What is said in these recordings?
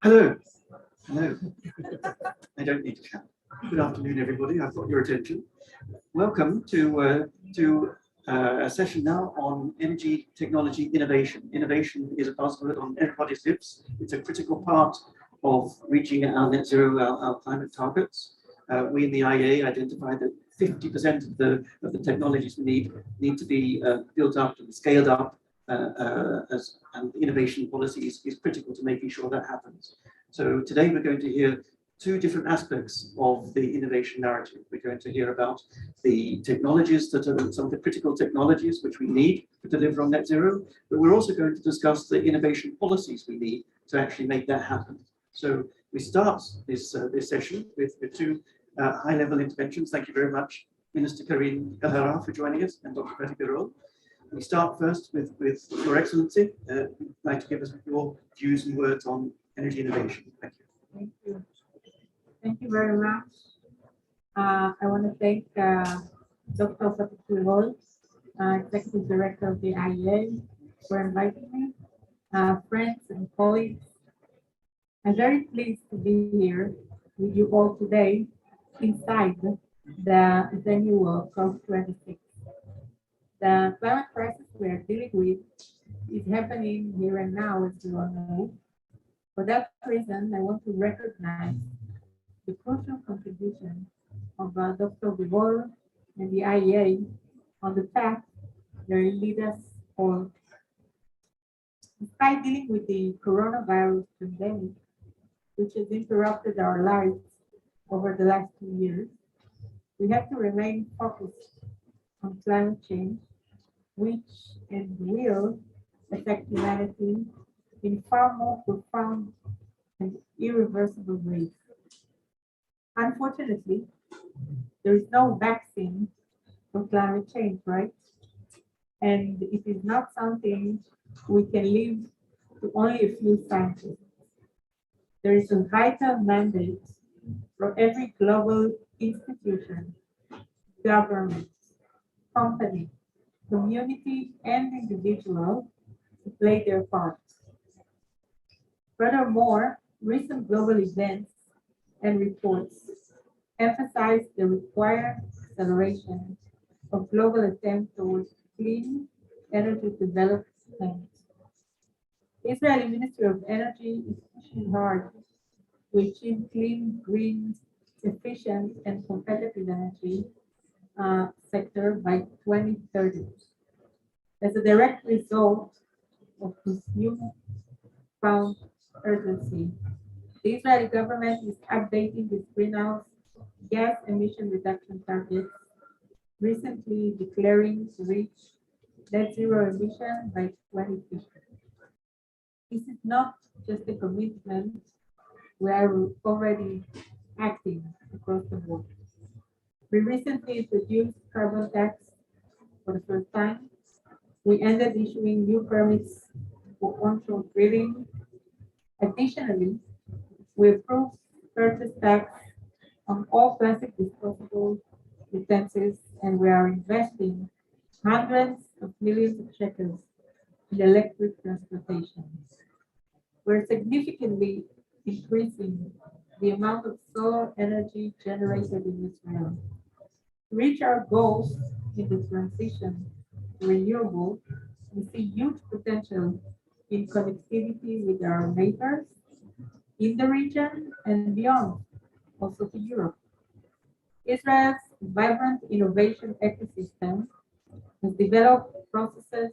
Hello. Hello. I don't need to shout. Good afternoon, everybody. I've got your attention. Welcome to a session now on energy technology innovation. Innovation is a buzzword on everybody's lips. It's a critical part of reaching our net zero, our climate targets. We in the IEA identified that 50% of the technologies we need to be built up and scaled up. And innovation policy is critical to making sure that happens. So today we're going to hear two different aspects of the innovation narrative. We're going to hear about the technologies that are some of the critical technologies which we need to deliver on net zero, but we're also going to discuss the innovation policies we need to actually make that happen. So we start this session with two high-level interventions. Thank you very much, Minister Karine Galera, for joining us, and Dr. Betty Birol. We start first with Your Excellency. Would you like to give us your views and words on energy innovation? Thank you. Thank you. Thank you very much. I want to thank Dr. Betty Birol, Executive Director of the IEA, for inviting me. Friends and colleagues, I'm very pleased to be here with you all today inside the venue of COP26. The climate crisis we are dealing with is happening here and now, as you all know. For that reason, I want to recognize the crucial contribution of Dr. Birol and the IEA on the path they lead us all. Despite dealing with the coronavirus pandemic, which has interrupted our lives over the last 2 years, we have to remain focused on climate change, which and will affect humanity in far more profound and irreversible ways. Unfortunately, there is no vaccine for climate change, right? And it is not something we can leave to only a few scientists. There is a vital mandate for every global institution, government, company, community, and individual to play their part. Furthermore, recent global events and reports emphasize the required acceleration of global attempts towards clean energy development. Israeli Ministry of Energy is pushing hard to achieve clean, green, efficient, and competitive energy sector by 2030. As a direct result of this newfound urgency, the Israeli government is updating its greenhouse gas emission reduction targets, recently declaring to reach net zero emission by 2050. This is not just a commitment, we are already acting across the board. We recently introduced carbon tax for the first time. We ended issuing new permits for onshore drilling. Additionally, we approved purchase tax on all plastic disposable utensils, and we are investing hundreds of millions of shekels in electric transportation. We're significantly increasing the amount of solar energy generated in Israel. To reach our goals in the transition to renewable, we see huge potential in connectivity with our neighbors in the region and beyond, also to Europe. Israel's vibrant innovation ecosystem has developed processes,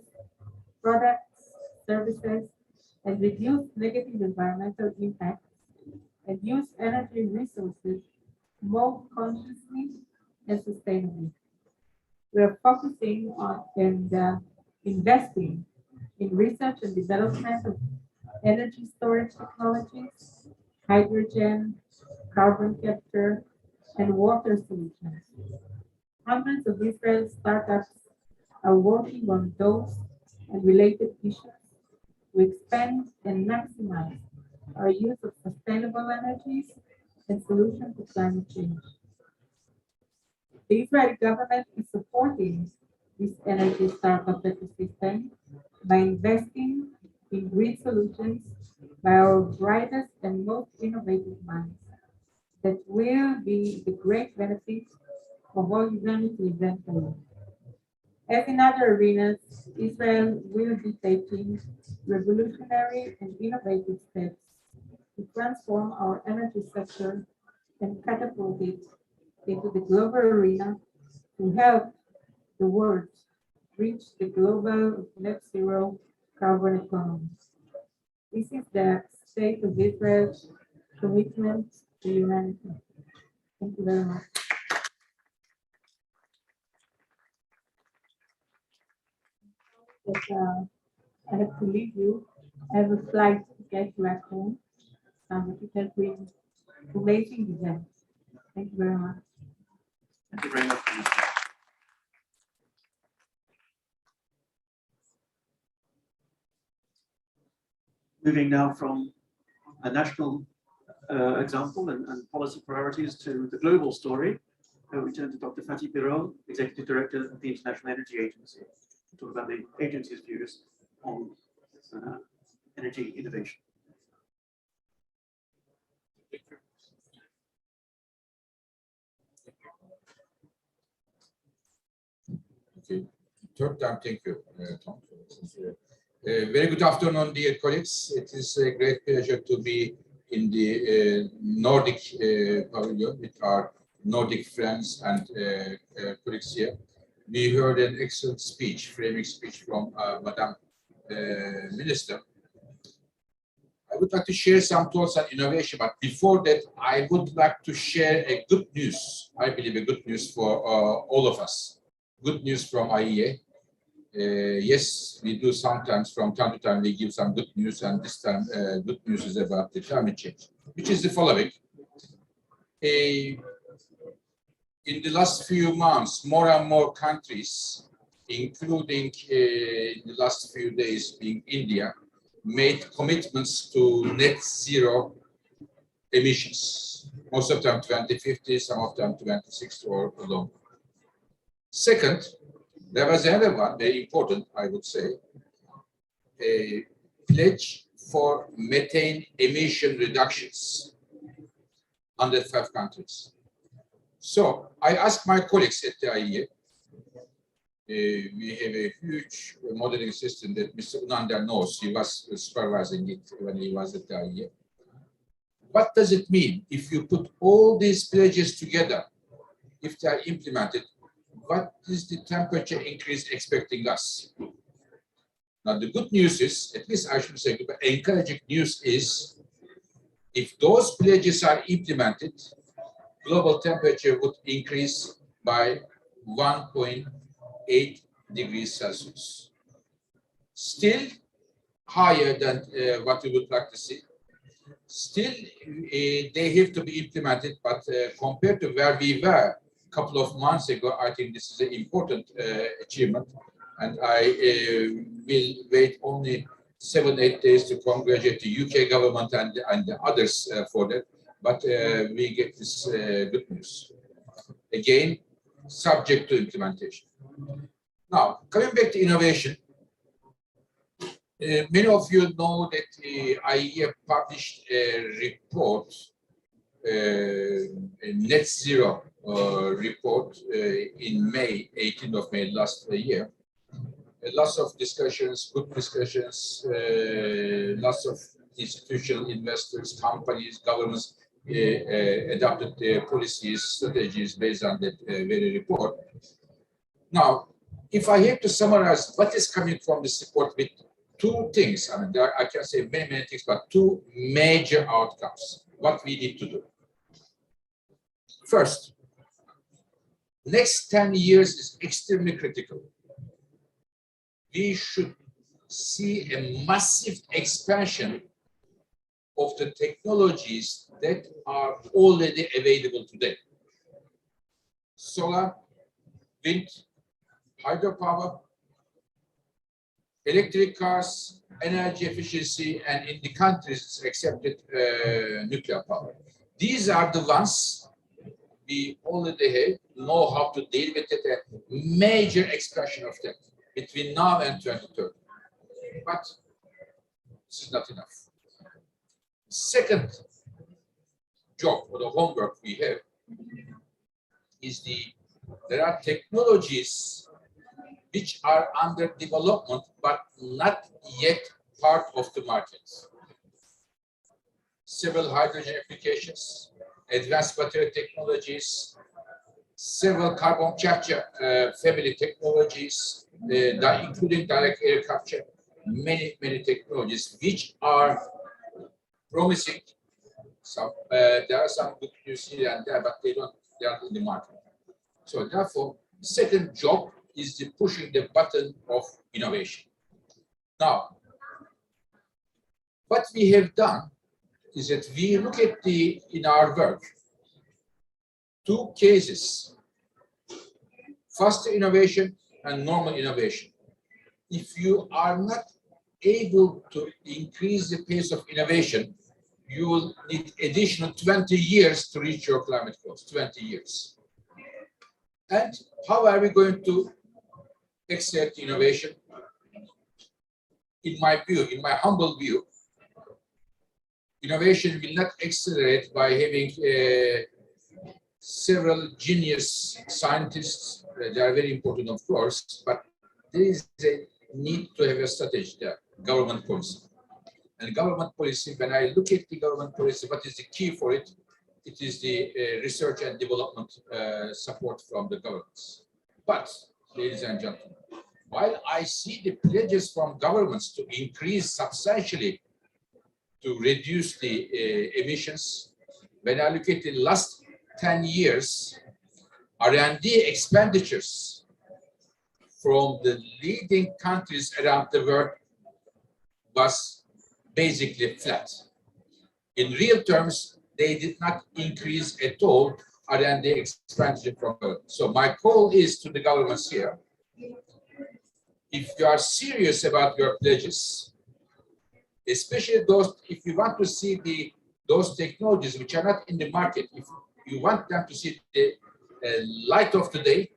products, services, and reduced negative environmental impacts and use energy resources more consciously and sustainably. We are focusing on and investing in research and development of energy storage technologies, hydrogen, carbon capture, and water solutions. Hundreds of Israeli startups are working on those and related issues to expand and maximize our use of sustainable energies and solutions to climate change. The Israeli government is supporting this energy startup ecosystem by investing in green solutions by our brightest and most innovative minds that will be the great benefit of all humanity eventually. As in other arenas, Israel will be taking revolutionary and innovative steps to transform our energy sector and catapult it into the global arena to help the world reach the global net zero carbon economy. This is the state of Israel's commitment to humanity. Thank you very much. But, I have to leave you. I have a flight to get back home. But it has been amazing event. Thank you very much. Thank you very much. Moving now from a national example and policy priorities to the global story, we turn to Dr. Fatih Birol, Executive Director of the International Energy Agency, to talk about the agency's views on energy innovation. Okay. Third time, thank you, Tom. Very good afternoon, dear colleagues. It is a great pleasure to be in the Nordic pavilion with our Nordic friends and colleagues here. We heard an excellent speech, framing speech from Madam Minister. I would like to share some thoughts on innovation, but before that, I would like to share a good news. I believe a good news for all of us. Good news from IEA. Yes, we do sometimes, from time to time, we give some good news, and this time, good news is about the climate change, which is the following. In the last few months, more and more countries, including in the last few days being India, made commitments to net zero emissions. Most of them 2050, some of them 2060 or longer. Second, there was another one, very important, I would say, a pledge for methane emission reductions, 105 countries. So I asked my colleagues at the IEA, we have a huge modeling system that Mr. Unander knows. He was supervising it when he was at the IEA. What does it mean if you put all these pledges together, if they are implemented? What is the temperature increase expecting us? Now, the good news is, at least I should say, the encouraging news is, if those pledges are implemented, global temperature would increase by 1.8 degrees Celsius. Still higher than what we would like to see. Still, they have to be implemented, but compared to where we were a couple of months ago, I think this is an important achievement. And I will wait only 7-8 days to congratulate the UK government and the others for that. But we get this good news. Again, subject to implementation. Now, coming back to innovation, many of you know that IEA published a report, a net zero report in May, 18th of May last year. Lots of discussions, good discussions, lots of institutional investors, companies, governments adopted their policies, strategies based on that very report. Now, if I have to summarize what is coming from this report with two things, I mean, I can say many, many things, but two major outcomes, what we need to do. First, next 10 years is extremely critical. We should see a massive expansion of the technologies that are already available today. Solar, wind, hydropower, electric cars, energy efficiency, and in the countries accepted nuclear power. These are the ones we already have, know how to deal with it, a major expansion of them between now and 2030. But This is not enough. Second job or the homework we have is there are technologies which are under development but not yet part of the market. Several hydrogen applications, advanced battery technologies, several carbon capture family technologies, including direct air capture, many technologies which are promising. There are some good news here and there, but they are in the market. So therefore, second job is the pushing the button of innovation. Now, what we have done is that we look at in our work, two cases, faster innovation and normal innovation. If you are not able to increase the pace of innovation, you will need additional 20 years to reach your climate goals, 20 years. And how are we going to accept innovation? In my view, in my humble view, innovation will not accelerate by having several genius scientists. They are very important, of course, but there is a need to have a strategy there, government policy. And government policy, when I look at the government policy, what is the key for it? It is the research and development support from the governments. But, ladies and gentlemen, while I see the pledges from governments to increase substantially to reduce the emissions, when I look at the last 10 years, R&D expenditures from the leading countries around the world was basically flat. In real terms, they did not increase at all R&D expenditure from Earth. So my call is to the governments here. If you are serious about your pledges, especially those, if you want to see those technologies which are not in the market, if you want them to see the light of the day,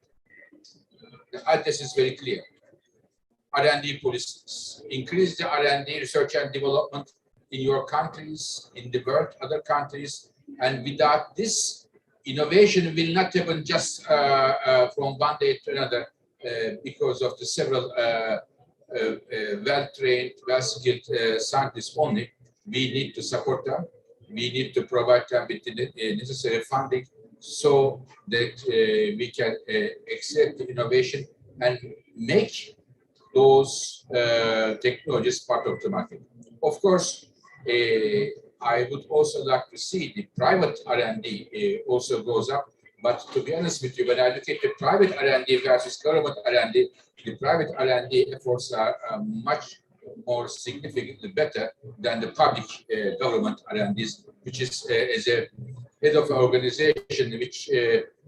the address is very clear. R&D policies. Increase the R&D research and development in your countries, in the world, other countries, and without this, innovation will not happen just from one day to another because of the several well-trained, well-skilled scientists only. We need to support them. We need to provide them with the necessary funding so that we can accept the innovation and make those technologies part of the market. Of course, I would also like to see the private R&D also goes up. But to be honest with you, when I look at the private R&D versus government R&D, the private R&D efforts are much more significantly better than the public government R&Ds, which is as a head of an organization which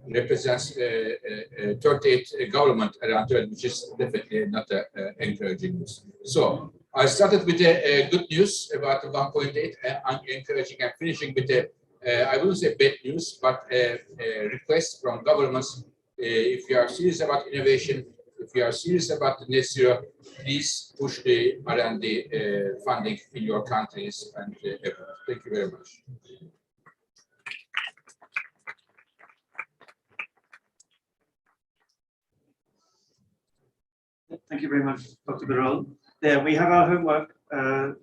represents 38 government around the world, which is definitely not encouraging news. So I started with good news about 1.8, encouraging, and finishing with I wouldn't say bad news, but request from governments. If you are serious about innovation, if you are serious about the net zero, please push the R&D funding in your countries and everywhere. Thank you very much. Thank you very much, Dr. Birol. There, we have our homework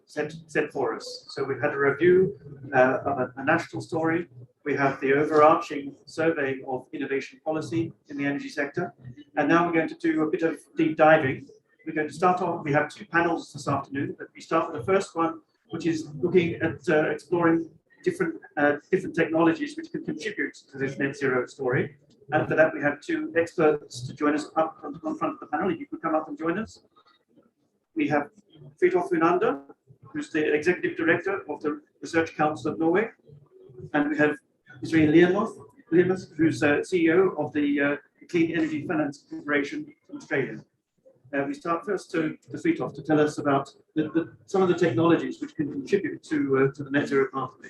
set for us. So we've had a review of a national story. We have the overarching survey of innovation policy in the energy sector. And now we're going to do a bit of deep diving. We're going to start off, we have two panels this afternoon, but we start with the first one, which is looking at exploring different technologies which can contribute to this net zero story. And for that, we have two experts to join us up on front of the panel. If you could come up and join us. We have Fridtjof Unander, who's the Executive Director of the Research Council of Norway. And we have Israel Liamoth, who's CEO of the Clean Energy Finance Corporation from Australia. We start first to Fridtjof to tell us about some of the technologies which can contribute to the net zero pathway.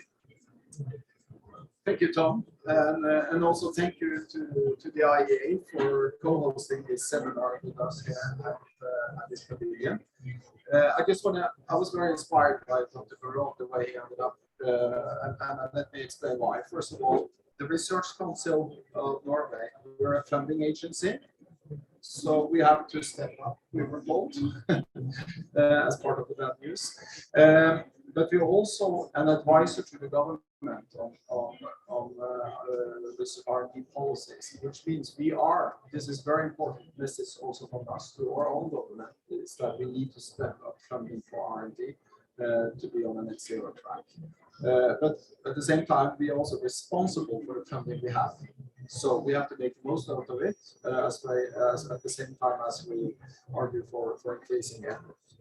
Thank you, Tom, and also thank you to the IEA for co-hosting this seminar with us here at this pavilion. I was very inspired by Dr. Barreau, the way he ended up, and let me explain why. First of all, the Research Council of Norway, we're a funding agency, so we have to step up. We were told as part of the bad news. But we're also an advisor to the government on this R&D policies, which means this is very important message also from us to our own government, is that we need to step up funding for R&D to be on a net zero track. But at the same time, we are also responsible for the funding we have. So we have to make the most out of it as at the same time as we argue for increasing efforts.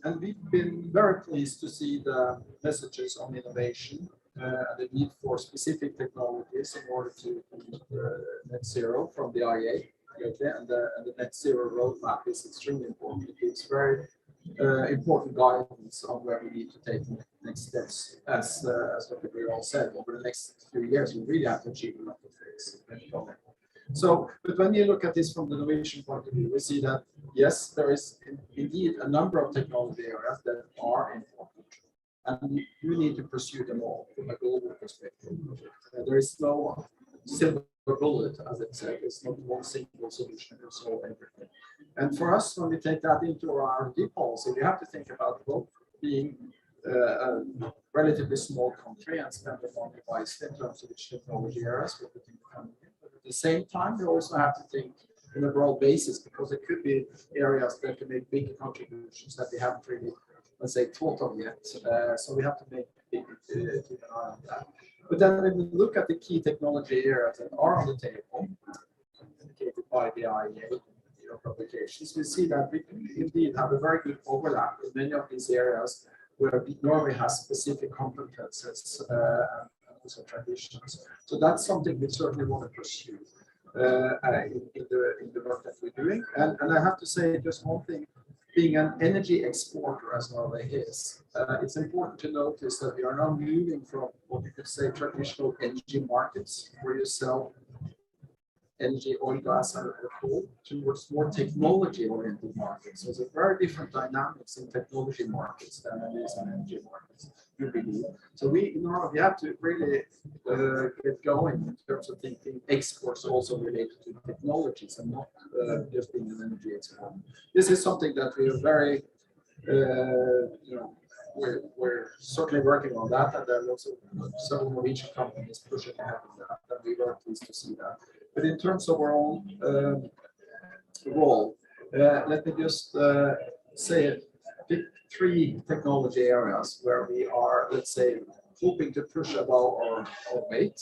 And we've been very pleased to see the messages on innovation and the need for specific technologies in order to meet net zero from the IEA. Okay, and the net zero roadmap is extremely important. It gives very important guidance on where we need to take next steps. As Dr. Brill said, over the next few years, we really have to achieve a lot of things. So, but when you look at this from the Norwegian point of view, we see that yes, there is indeed a number of technology areas that are important, and you need to pursue them all from a global perspective. There is no silver bullet, as it said. It's not one single solution to solve everything. And for us, when we take that into our R&D policy, we have to think about both being a relatively small country and spend the money wisely in terms of which technology areas we're putting the funding in. But at the same time, we also have to think in a broad basis, because it could be areas that can make big contributions that we haven't really, let's say, thought of yet. So we have to keep an eye on that. But then when we look at the key technology areas that are on the table, indicated by the IEA publications, we see that we indeed have a very good overlap in many of these areas where Norway has specific competences and also traditions. So that's something we certainly want to pursue in the work that we're doing. And I have to say just one thing, being an energy exporter as Norway is, it's important to notice that we are now moving from what you could say traditional energy markets, where you sell energy, oil, gas, and coal, towards more technology-oriented markets. So it's a very different dynamics in technology markets than it is in energy markets, we believe. So we have to really get going in terms of thinking exports also related to technologies and not just being an energy export. This is something that we are very, we're certainly working on that, and there are lots of several Norwegian companies pushing ahead on that, and we were pleased to see that. But in terms of our own role, let me just say pick 3 technology areas where we are, let's say, hoping to push above our weight.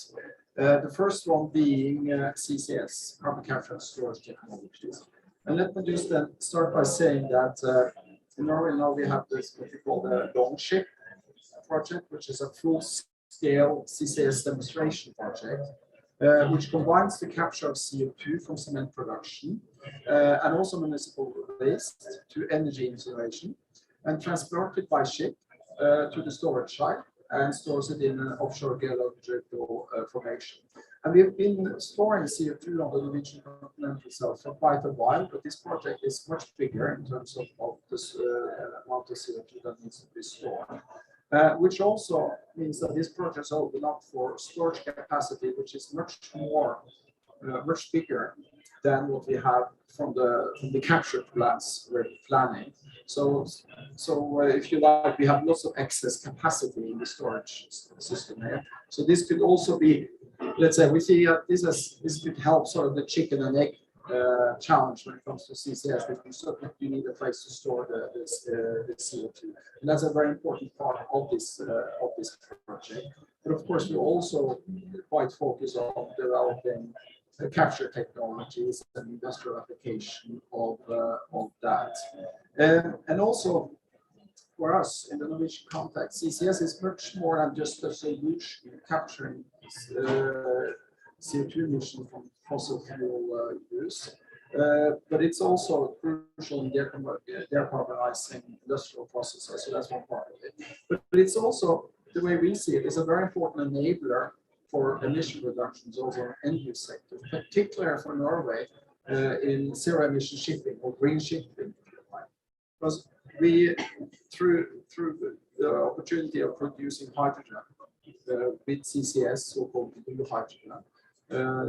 The first one being CCS, carbon capture and storage technologies. And let me just start by saying that in Norway now we have this what we call the Longship project, which is a full-scale CCS demonstration project, which combines the capture of CO2 from cement production and also municipal waste to energy incineration, and transport it by ship to the storage site and stores it in an offshore geological formation. And we've been storing CO2 on the Norwegian continental shelf for quite a while, but this project is much bigger in terms of this amount of CO2 that needs to be stored. Which also means that this project is open up for storage capacity, which is much bigger than what we have from the capture plants we're planning. So if you like, we have lots of excess capacity in the storage system here. So this could also be, let's say, we see this could help sort of the chicken and egg challenge when it comes to CCS, because you need a place to store the CO2, and that's a very important part of this project. But of course, we also quite focus on developing capture technologies and industrial application of that, and also for us in the Norwegian context, CCS is much more than just a solution capturing CO2 emission from fossil fuel use, but it's also crucial in decarbonizing industrial processes. So that's one part of it. But it's also the way we see it, is a very important enabler for emission reductions also in the end-use sector, particularly for Norway in zero-emission shipping or green shipping. Because we, through the opportunity of producing hydrogen with CCS, so-called blue hydrogen,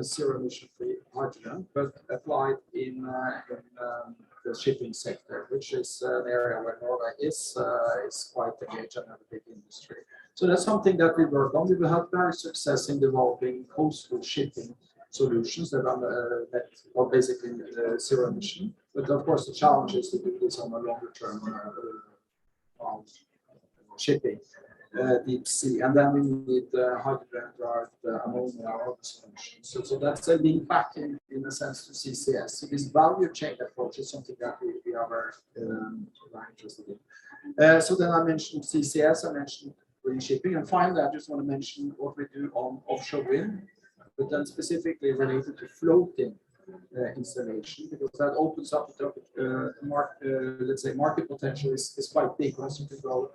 zero-emission free hydrogen, but applied in the shipping sector, which is an area where Norway is quite engaged and a big industry. So that's something that we work on. We will have very success in developing coastal shipping solutions that are basically zero emission. But of course, the challenge is to do this on a longer term shipping, deep sea, and then we need hydrogen drive, ammonia, or other solutions. So that's a link back in a sense to CCS. So this value chain approach is something that we are very interested in. So then I mentioned CCS, I mentioned green shipping, and finally I just want to mention what we do on offshore wind, but then specifically related to floating installation, because that opens up the let's say market potential is quite big once you can go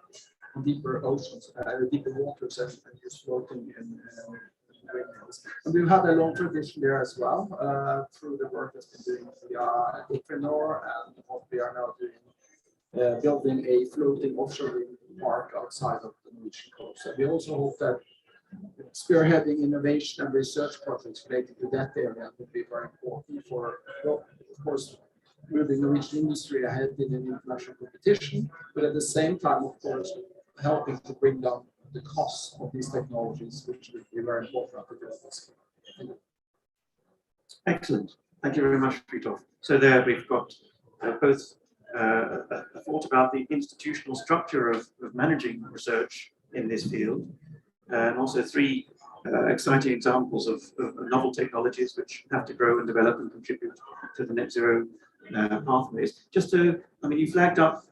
on deeper oceans, deeper waters, and use floating in windmills. And we've had a long tradition there as well through the work that's been doing via Equinor, and what we are now doing, building a floating offshore wind park outside of the Norwegian coast. And we also hope that spearheading innovation and research projects related to that area would be very important for, well, of course, moving Norwegian industry ahead in an international competition, but at the same time, of course, helping to bring down the cost of these technologies, which would be very important to do this. Excellent. Thank you very much, Fridtjof. So there we've got both a thought about the institutional structure of managing research in this field, and also three exciting examples of novel technologies which have to grow and develop and contribute to the net zero pathways. Just to, I mean, you flagged up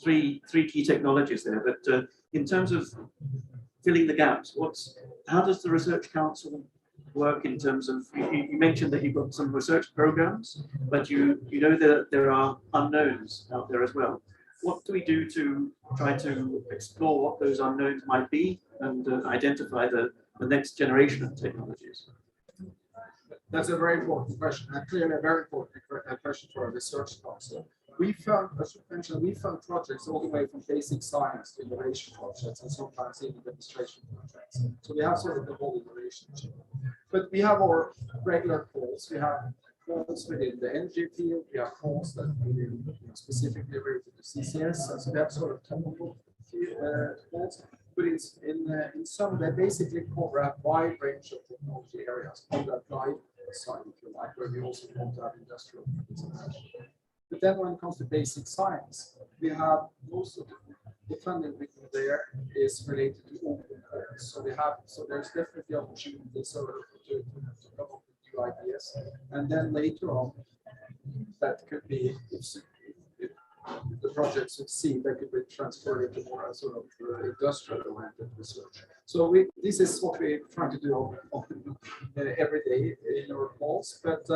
three key technologies there, but in terms of filling the gaps, how does the Research Council work in terms of, you mentioned that you've got some research programs, but you know that there are unknowns out there as well. What do we do to try to explore what those unknowns might be and identify the next generation of technologies? That's a very important question, and clearly a very important question for our research council. We found, as you mentioned, we found projects all the way from basic science to innovation projects, and sometimes even demonstration projects. So we have sort of the whole innovation chain. But we have our regular calls. We have calls within the energy field. We have calls that within specifically related to CCS. And so we have sort of technical calls. But in some, they basically cover a wide range of technology areas on the applied side, if you like, where we also want to have industrial applications. But then when it comes to basic science, we have most of the funding there is related to open calls. So there's definitely opportunity sort of to come up with new ideas. And then later on, that could be, if the project succeed, that could be transferred into more sort of industrial-oriented research. So this is what we're trying to do every day in our calls. But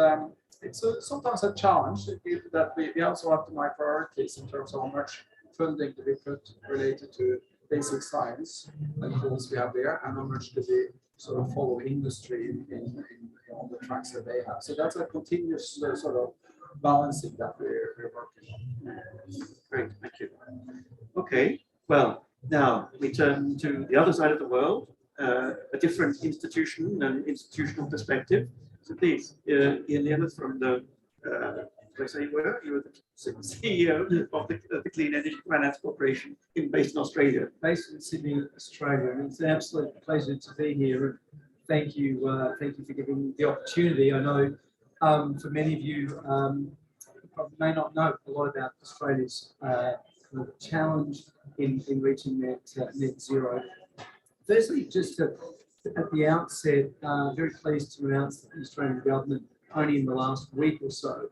it's sometimes a challenge that we also have to make priorities in terms of how much funding do we put related to basic science and tools we have there, and how much do we sort of follow industry on the tracks that they have. So that's a continuous sort of balancing that we're working on. Great, thank you. Okay, well, now we turn to the other side of the world, a different institution and institutional perspective. So please, Ian Leonard from the, did I say you were the CEO of the Clean Energy Finance Corporation based in Australia. Based in Sydney, Australia. And it's an absolute pleasure to be here. Thank you for giving me the opportunity. I know for many of you, probably may not know a lot about Australia's challenge in reaching net zero. Firstly, just at the outset, very pleased to announce that the Australian government only in the last week or so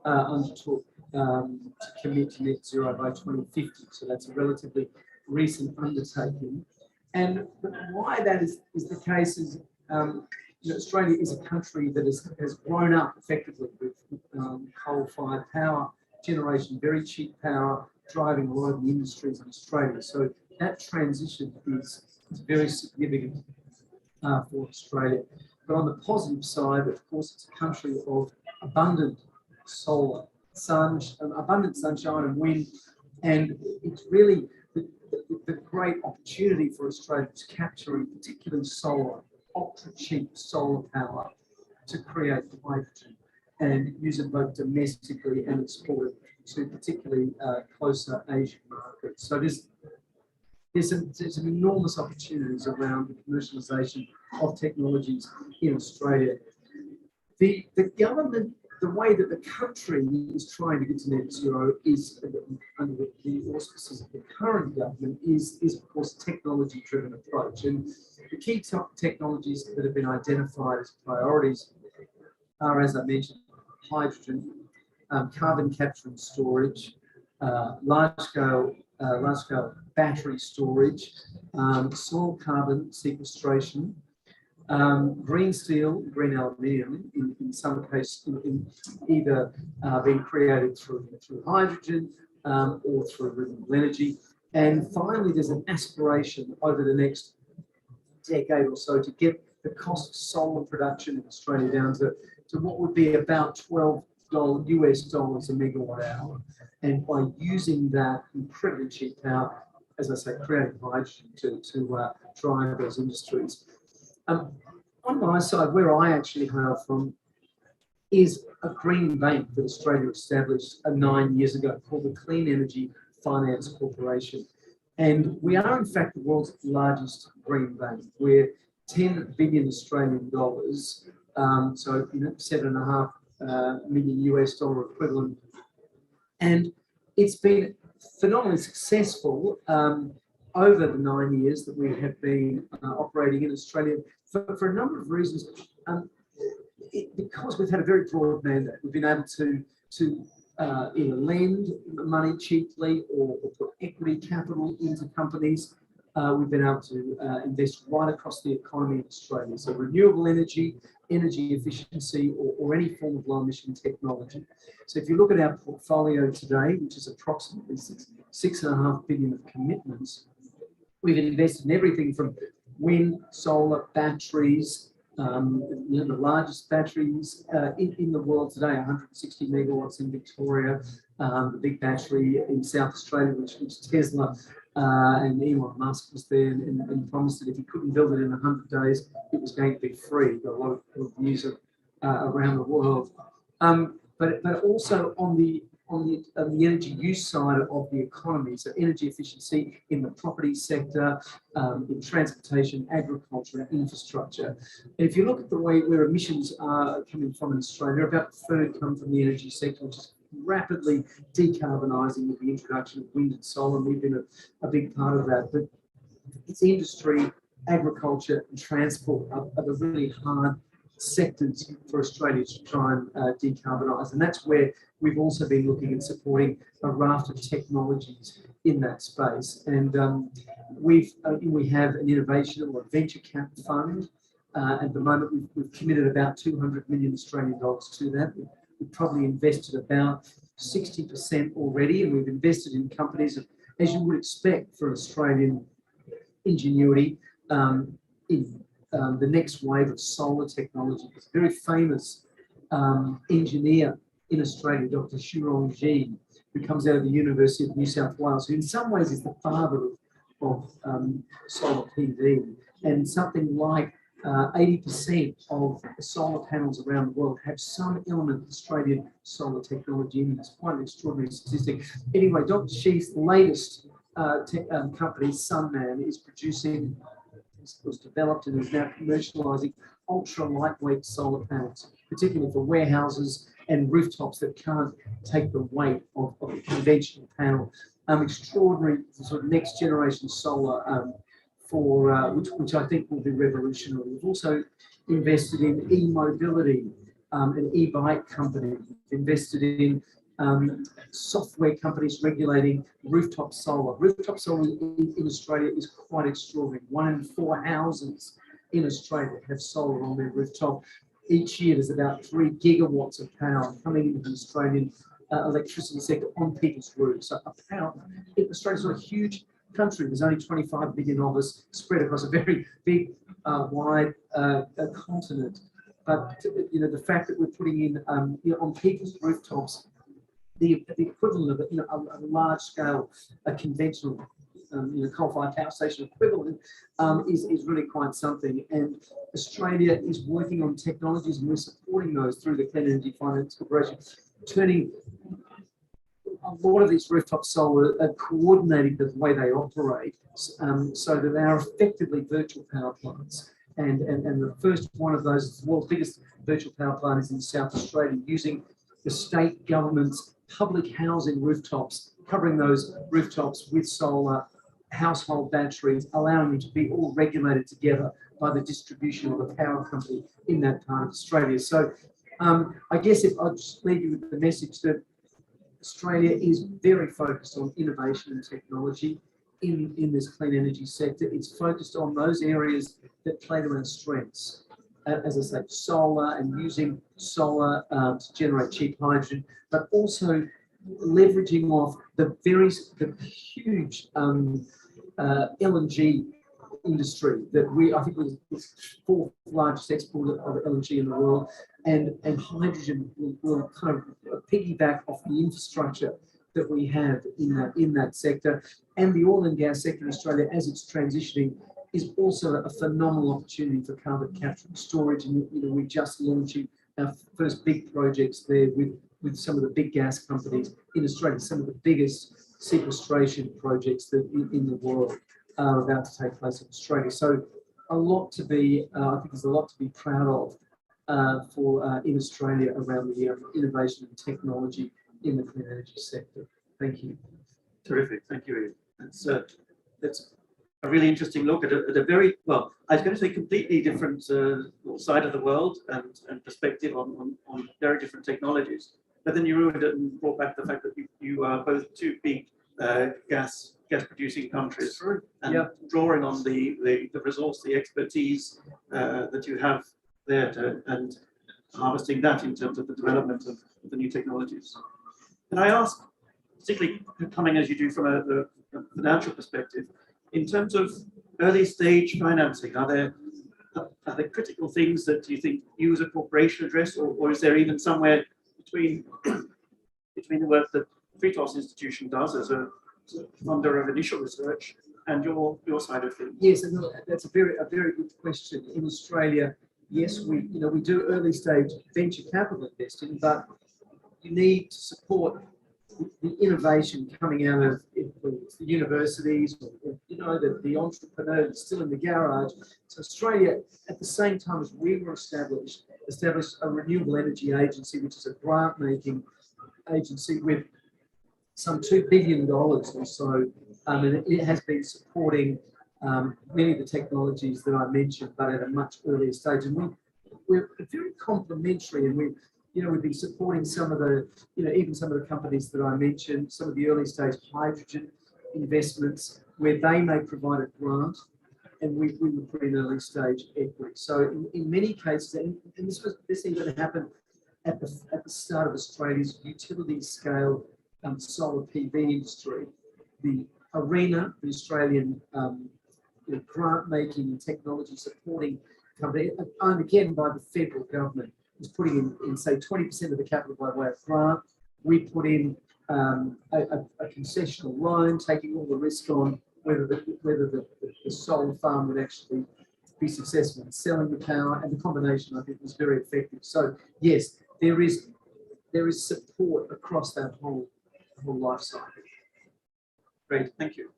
undertook to commit to net zero by 2050. So that's a relatively recent undertaking. And why that is the case is Australia is a country that has grown up effectively with coal-fired power generation, very cheap power, driving a lot of the industries in Australia. So that transition is very significant for Australia. But on the positive side, of course, it's a country of abundant solar, abundant sunshine and wind, and it's really the great opportunity for Australia to capture, particularly solar, ultra cheap solar power to create hydrogen and use it both domestically and export it to particularly closer Asian markets. So there's some enormous opportunities around the commercialisation of technologies in Australia. The government, the way that the country is trying to get to net zero is, under the auspices of the current government, is of course a technology-driven approach. And the key technologies that have been identified as priorities are, as I mentioned, hydrogen, carbon capture and storage, large-scale battery storage, soil carbon sequestration, green steel, green aluminium, in some cases, in either being created through hydrogen or through renewable energy. And finally, there's an aspiration over the next decade or so to get the cost of solar production in Australia down to what would be about $12 US a megawatt hour. And by using that incredibly cheap power, as I say, creating hydrogen to drive those industries. On my side, where I actually hail from, is a green bank that Australia established 9 years ago called the Clean Energy Finance Corporation. And we are, in fact, the world's largest green bank. We're 10 billion Australian dollars, so $7.5 million US equivalent. And it's been phenomenally successful over the 9 years that we have been operating in Australia for a number of reasons. Because we've had a very broad mandate, we've been able to either lend money cheaply or put equity capital into companies. We've been able to invest right across the economy in Australia. So renewable energy, energy efficiency, or any form of low emission technology. So if you look at our portfolio today, which is approximately $6.5 billion of commitments, we've invested in everything from wind, solar, batteries, the largest batteries in the world today, 160 megawatts in Victoria, the big battery in South Australia, which Tesla and Elon Musk was there and promised that if he couldn't build it in 100 days, it was going to be free. Got a lot of news around the world. But also on the energy use side of the economy, so energy efficiency in the property sector, in transportation, agriculture, and infrastructure. And if you look at the way where emissions are coming from in Australia, about a third come from the energy sector, which is rapidly decarbonising with the introduction of wind and solar. And we've been a big part of that. But it's industry, agriculture, and transport are the really hard sectors for Australia to try and decarbonise. And that's where we've also been looking at supporting a raft of technologies in that space. And we have an innovation or a venture cap fund. At the moment, we've committed about 200 million Australian dollars to that. We've probably invested about 60% already, and we've invested in companies, as you would expect for Australian ingenuity, in the next wave of solar technology. It's a very famous engineer in Australia, Dr. Shurong Ji, who comes out of the University of New South Wales, who in some ways is the father of solar PV. And something like 80% of the solar panels around the world have some element of Australian solar technology in it. It's quite an extraordinary statistic. Anyway, Dr. Shi's latest company, Sunman, is producing, was developed and is now commercialising ultra lightweight solar panels, particularly for warehouses and rooftops that can't take the weight of a conventional panel. Extraordinary sort of next generation solar which I think will be revolutionary. We've also invested in e-mobility, an e-bike company. We've invested in software companies regulating rooftop solar. Rooftop solar in Australia is quite extraordinary. 1 in 4 houses in Australia have solar on their rooftop. Each year there's about 3 gigawatts of power coming into the Australian electricity sector on people's roofs. So Australia's got a huge country. There's only 25 million of us spread across a very big, wide continent. But the fact that we're putting in, on people's rooftops, the equivalent of a large scale, a conventional, coal-fired power station equivalent, is really quite something. And Australia is working on technologies, and we're supporting those through the Clean Energy Finance Corporation, turning a lot of these rooftop solar, coordinating the way they operate, so that they are effectively virtual power plants. And the first one of those, the world's biggest virtual power plant, is in South Australia, using the state government's public housing rooftops, covering those rooftops with solar, household batteries, allowing them to be all regulated together by the distribution of a power company in that part of Australia. So I guess if I'll just leave you with the message that Australia is very focused on innovation and technology in this clean energy sector. It's focused on those areas that play to our strengths. As I say, solar and using solar to generate cheap hydrogen, but also leveraging off the huge LNG industry that I think was the fourth largest exporter of LNG in the world, and hydrogen will kind of piggyback off the infrastructure that we have in that sector. And the oil and gas sector in Australia, as it's transitioning, is also a phenomenal opportunity for carbon capture and storage. And we're just launching our first big projects there with some of the big gas companies in Australia, some of the biggest sequestration projects that in the world are about to take place in Australia. So a lot to be, I think there's a lot to be proud of in Australia around the innovation and technology in the clean energy sector. Thank you. Terrific, thank you, Ian. That's a really interesting look at a very, well, I was going to say completely different side of the world and perspective on very different technologies. But then you ruined it and brought back the fact that you are both two big gas producing countries, and drawing on the resource, the expertise that you have there and harvesting that in terms of the development of the new technologies. And I ask, particularly coming as you do from a financial perspective, in terms of early stage financing, are there critical things that you think you as a corporation address, or is there even somewhere between the work that Fritos Institution does as a funder of initial research and your side of things? Yes, and that's a very good question. In Australia, yes, we do early stage venture capital investing, but you need to support the innovation coming out of the universities, or the entrepreneur that's still in the garage. So Australia, at the same time as we were established a renewable energy agency, which is a grant-making agency with some $2 billion or so, and it has been supporting many of the technologies that I mentioned, but at a much earlier stage. And we're very complementary, and we've been supporting some of the, even some of the companies that I mentioned, some of the early stage hydrogen investments where they may provide a grant and we would put in early stage equity. So in many cases, and this even happened at the start of Australia's utility scale solar PV industry, the ARENA, the Australian grant making and technology supporting company, owned again by the federal government, was putting in say 20% of the capital by way of grant. We put in a concessional loan, taking all the risk on whether the solar farm would actually be successful in selling the power, and the combination I think was very effective. So yes, there is support across that whole life cycle. Great, thank you.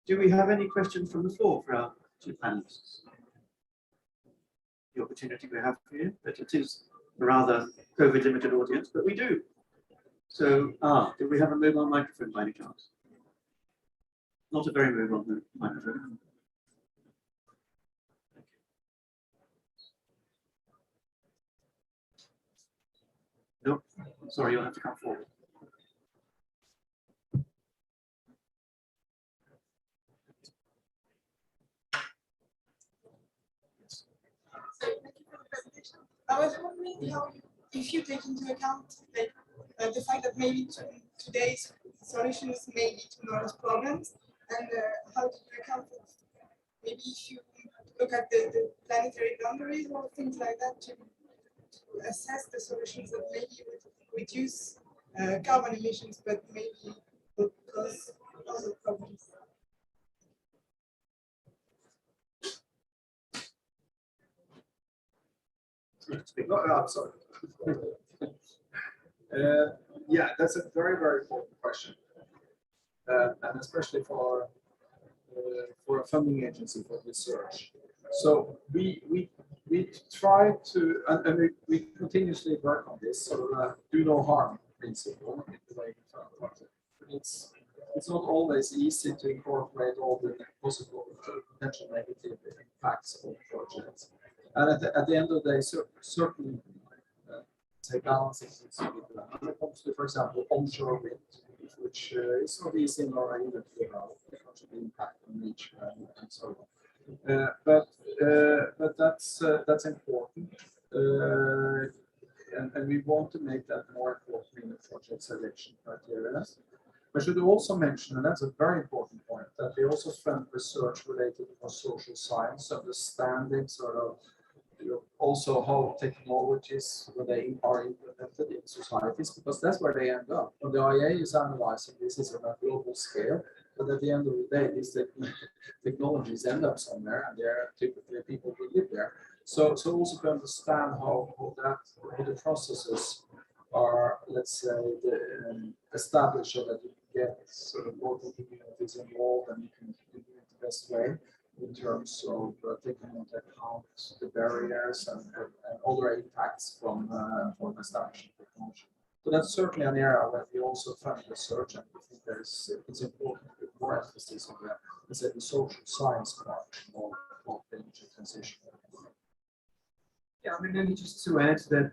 Do we have any questions from the floor for our two panelists? The opportunity we have for you, but it is a rather COVID limited audience, but we do. So, do we have a mobile microphone by any chance? Not a very mobile microphone. No, sorry, you'll have to come forward. So thank you for the presentation. I was wondering if you take into account the fact that maybe today's solutions may be to Nora's problems, And how do you account for maybe if you look at the planetary boundaries or things like that to assess the solutions that maybe would reduce carbon emissions, but maybe will cause other problems. No, I'm sorry. Yeah, that's a very, very important question, and especially for a funding agency for research. So we try to, and we continuously work on this sort of do no harm principle in the way we fund project. It's not always easy to incorporate all the possible potential negative impacts of projects. And at the end of the day, certainly, say balancing needs to be done. When it comes to, for example, onshore wind, which is not easy nor even to develop because of the impact on nature and so on. But that's important, and we want to make that more important in the project selection criteria. I should also mention, and that's a very important point, that we also fund research related to social science, understanding sort of also how technologies, when they are implemented in societies, because that's where they end up. When the IEA is analyzing this is on a global scale, but at the end of the day, these technologies end up somewhere, and there are typically people who live there. So also to understand how the processes are, let's say, established so that you can get sort of local communities involved and you can do it the best way in terms of taking into account the barriers and other impacts from establishing technology. So that's certainly an area where we also fund research, and we think it's important to put more emphasis on the social science part of the energy transition. Yeah, I mean, maybe just to add to that,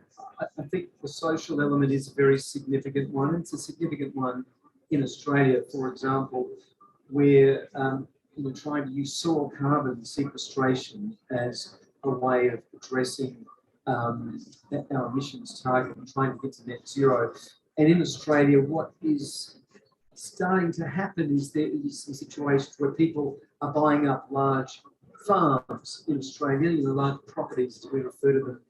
I think the social element is a very significant one. It's a significant one in Australia, for example, where we're trying to use soil carbon sequestration as a way of addressing our emissions target and trying to get to net zero. And in Australia, what is starting to happen is there is some situations where people are buying up large farms in Australia, large properties as we refer to them,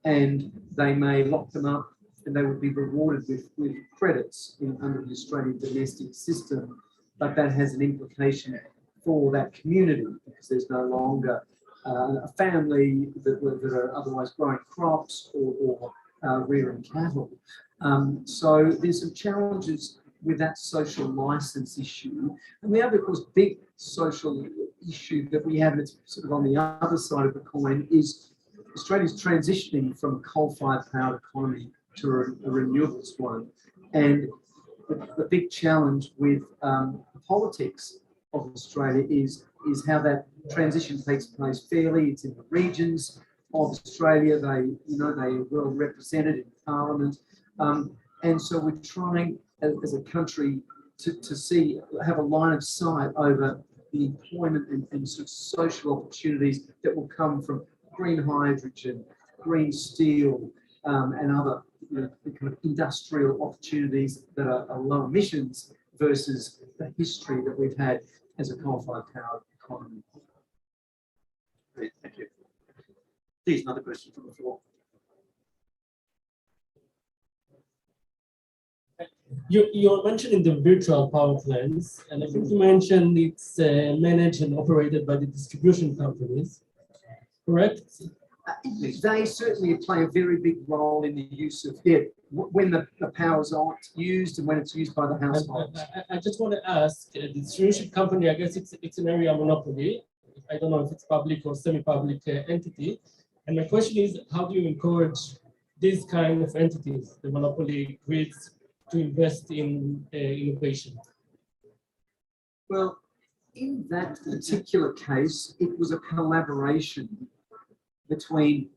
and they may lock them up and they would be rewarded with credits under the Australian domestic system, but that has an implication for that community because there's no longer a family that are otherwise growing crops or rearing cattle. So there's some challenges with that social license issue. And the other, of course, big social issue that we have that's sort of on the other side of the coin is Australia's transitioning from a coal-fired powered economy to a renewables one. And the big challenge with politics of Australia is how that transition takes place fairly. It's in the regions of Australia. They are well represented in Parliament. And so we're trying as a country to have a line of sight over the employment and sort of social opportunities that will come from green hydrogen, green steel, and other kind of industrial opportunities that are low emissions versus the history that we've had as a coal-fired powered economy. Great, thank you. Please, another question from the floor. You're mentioning the virtual power plants, and I think you mentioned it's managed and operated by the distribution companies, correct? They certainly play a very big role in the use of it when the powers aren't used and when it's used by the households. I just want to ask, the distribution company, I guess it's an area monopoly. I don't know if it's public or semi-public entity. And my question is, how do you encourage these kind of entities, the monopoly grids, to invest in innovation? Well, in that particular case, it was a collaboration between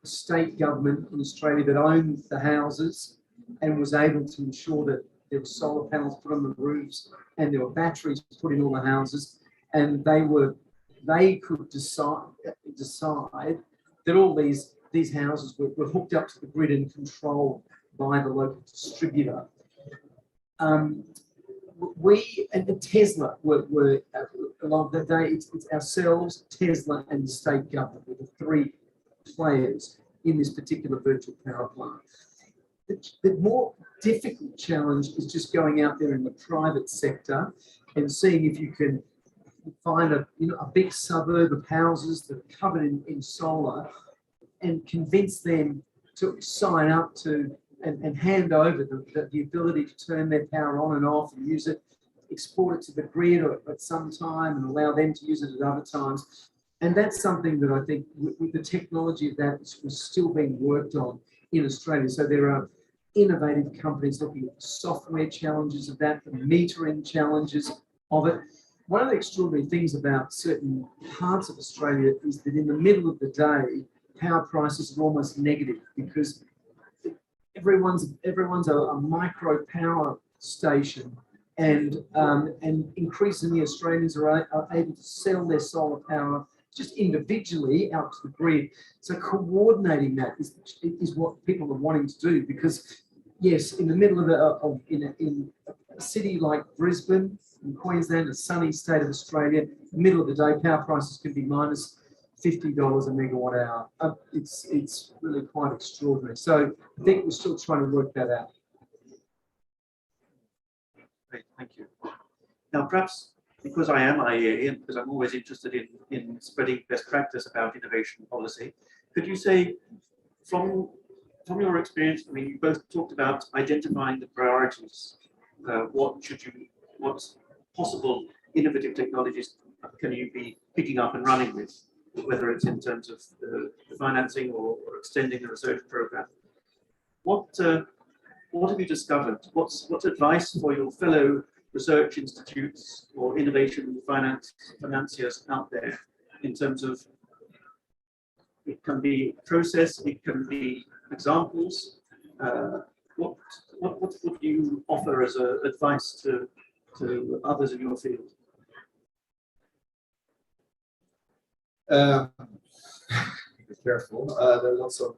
the state government in Australia that owned the houses and was able to ensure that there were solar panels put on the roofs and there were batteries put in all the houses, and they could decide that all these houses were hooked up to the grid and controlled by the local distributor. we and Tesla were along the day. It's ourselves, Tesla, and the state government were the three players in this particular virtual power plant. The more difficult challenge is just going out there in the private sector and seeing if you can find a big suburb of houses that are covered in solar and convince them to sign up to and hand over the ability to turn their power on and off and use it, export it to the grid at some time and allow them to use it at other times. And that's something that I think with the technology of that is still being worked on in Australia. So there are innovative companies looking at the software challenges of that, the metering challenges of it. One of the extraordinary things about certain parts of Australia is that in the middle of the day, power prices are almost negative because everyone's a micro power station, and increasingly Australians are able to sell their solar power just individually out to the grid. So coordinating that is what people are wanting to do, because yes, in the middle of in a city like Brisbane in Queensland, a sunny state of Australia, in the middle of the day, power prices can be minus $50 a megawatt hour. It's really quite extraordinary. So I think we're still trying to work that out. Great, thank you. Now, perhaps because I am IEA and because I'm always interested in spreading best practice about innovation policy, could you say, from your experience, I mean, you both talked about identifying the priorities. What possible innovative technologies can you be picking up and running with, whether it's in terms of the financing or extending the research program? What have you discovered? What's advice for your fellow research institutes or innovation financiers out there in terms of, it can be process, it can be examples. What would you offer as advice to others in your field? Be careful. There are lots of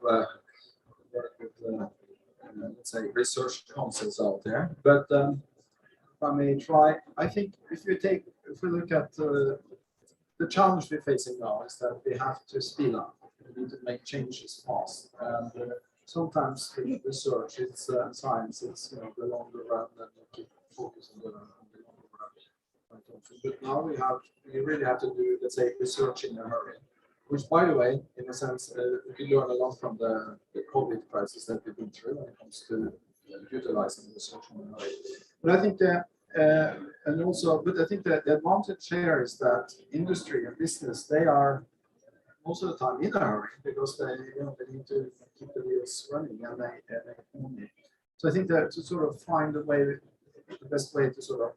let's say research concepts out there, but if I may try, I think if we look at the challenge we're facing now is that we have to speed up. We need to make changes fast, and sometimes with research, it's science. It's the longer run, and you keep focusing on the longer run. But now we really have to do, let's say, research in a hurry. Which, by the way, in a sense, we learn a lot from the COVID crisis that we've been through when it comes to utilizing research in a hurry. But I think that, but I think that the advantage here is that industry and business, they are most of the time in a hurry because they need to keep the wheels running and they make money. So I think that to sort of find the best way to sort of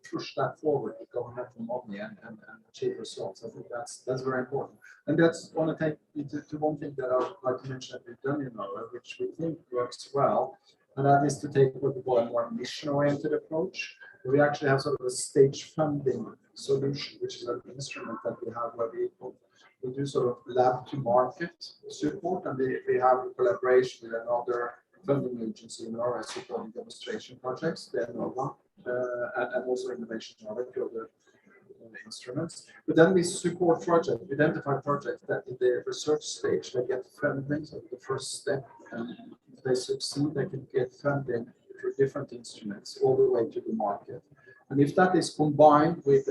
push that forward, going after money and achieve results. I think that's very important. And that's want to take you to one thing that I'd like to mention that we've done in Norway, which we think works well, and that is to take what we call a more mission-oriented approach. We actually have sort of a stage funding solution, which is an instrument that we have where we do sort of lab to market support, and we have a collaboration with another funding agency in Norway supporting demonstration projects, the Bellona, and also innovation Norway, the other instruments. But then we support projects, identify projects that in the research stage, they get funding, so the first step, and if they succeed, they can get funding through different instruments all the way to the market. And if that is combined with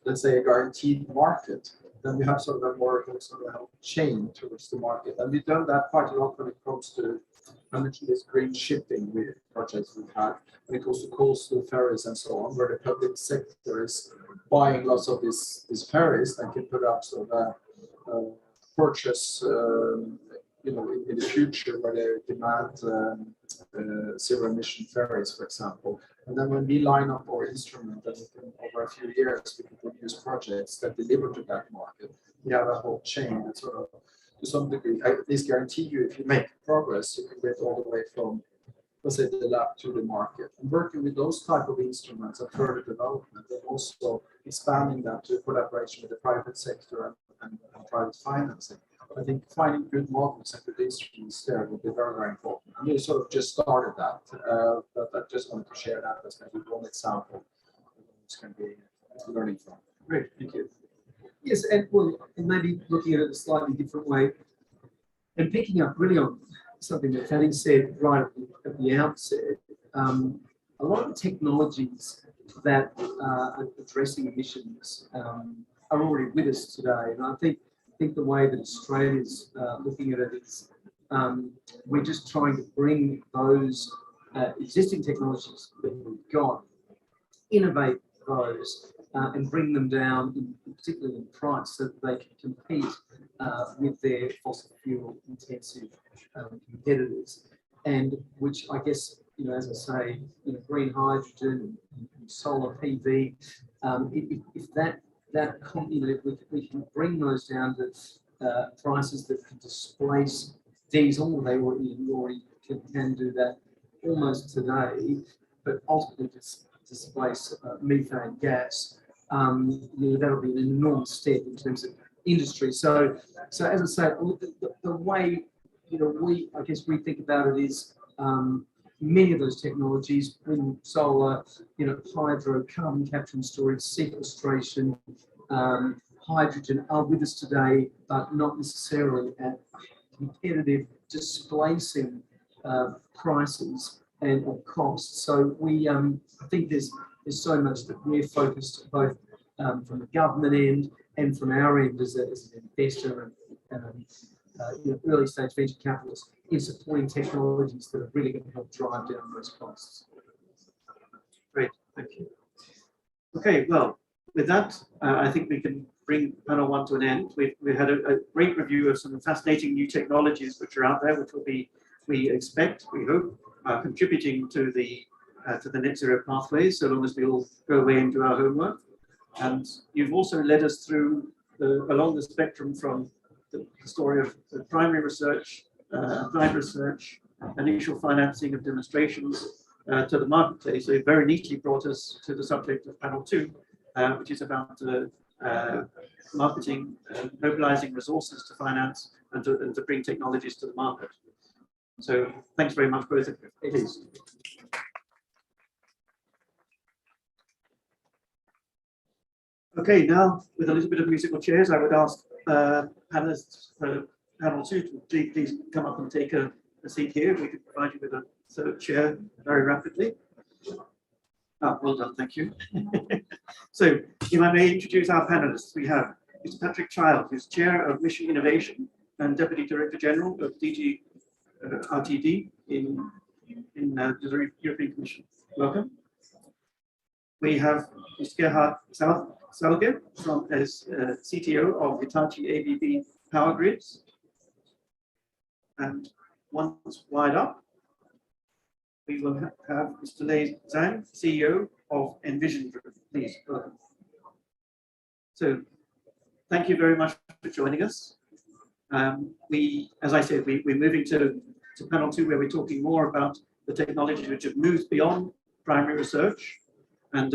let's say, a guaranteed market, then we have sort of a more sort of chain towards the market. And we've done that quite a lot when it comes to, I mentioned this green shipping with projects we've had, when it goes to coastal ferries and so on, where the public sector is buying lots of these ferries and can put up sort of a purchase, in the future where they demand zero emission ferries, for example. And then when we line up our instrument, and over a few years, we can produce projects that deliver to that market. We have a whole chain that sort of, to some degree, at least guarantee you if you make progress, you can get all the way from, let's say, the lab to the market. And working with those type of instruments and further development, and also expanding that to collaboration with the private sector and private financing. I think finding good models and good instruments there will be very, very important. And we sort of just started that, but I just wanted to share that as maybe one example it's going to be learning from. Great, thank you. Yes, and well, and maybe looking at it a slightly different way, and picking up really on something that Fanny said right at the outset, a lot of the technologies that are addressing emissions are already with us today, and I think the way that Australia's looking at it is we're just trying to bring those existing technologies that we've got, innovate those, and bring them down, particularly in price, so that they can compete with their fossil fuel intensive competitors. And which I guess, you know, as I say, you know, green hydrogen and solar PV, if that you know, if we can bring those down to prices that can displace diesel, they already can do that almost today, but ultimately displace methane gas. You know, that'll be an enormous step in terms of industry. So as I say, the way, you know, I guess we think about it is many of those technologies, wind, solar, you know, hydro, carbon capture and storage, sequestration, hydrogen are with us today, but not necessarily at competitive displacing prices and costs. So I think there's so much that we're focused both from the government end and from our end as an investor and you know, early stage venture capitalists in supporting technologies that are really going to help drive down those costs. Great, thank you. Okay, well, with that, I think we can bring panel one to an end. We've had a great review of some fascinating new technologies which are out there, which will be, we expect, we hope, contributing to the net zero pathways, so long as we all go away and do our homework. And you've also led us through along the spectrum from the story of the primary research, applied research, initial financing of demonstrations to the marketplace. So it very neatly brought us to the subject of panel two, which is about marketing, mobilizing resources to finance and to bring technologies to the market. So thanks very much, both of you. Please. Okay, now with a little bit of musical chairs, I would ask panelists panel two to please come up and take a seat here. We can provide you with a third chair very rapidly. Well done, thank you. So, if I may introduce our panelists, we have Mr. Patrick Child, who's Chair of Mission Innovation and Deputy Director General of DG RTD in the European Commission. Welcome. We have Mr. Gerhard Salge as CTO of Hitachi ABB Power Grids. And once wide up, we will have Mr. Lei Zhang, CEO of Envision Group. Please, welcome. So, thank you very much for joining us. As I said, we're moving to panel two, where we're talking more about the technologies which have moved beyond primary research, and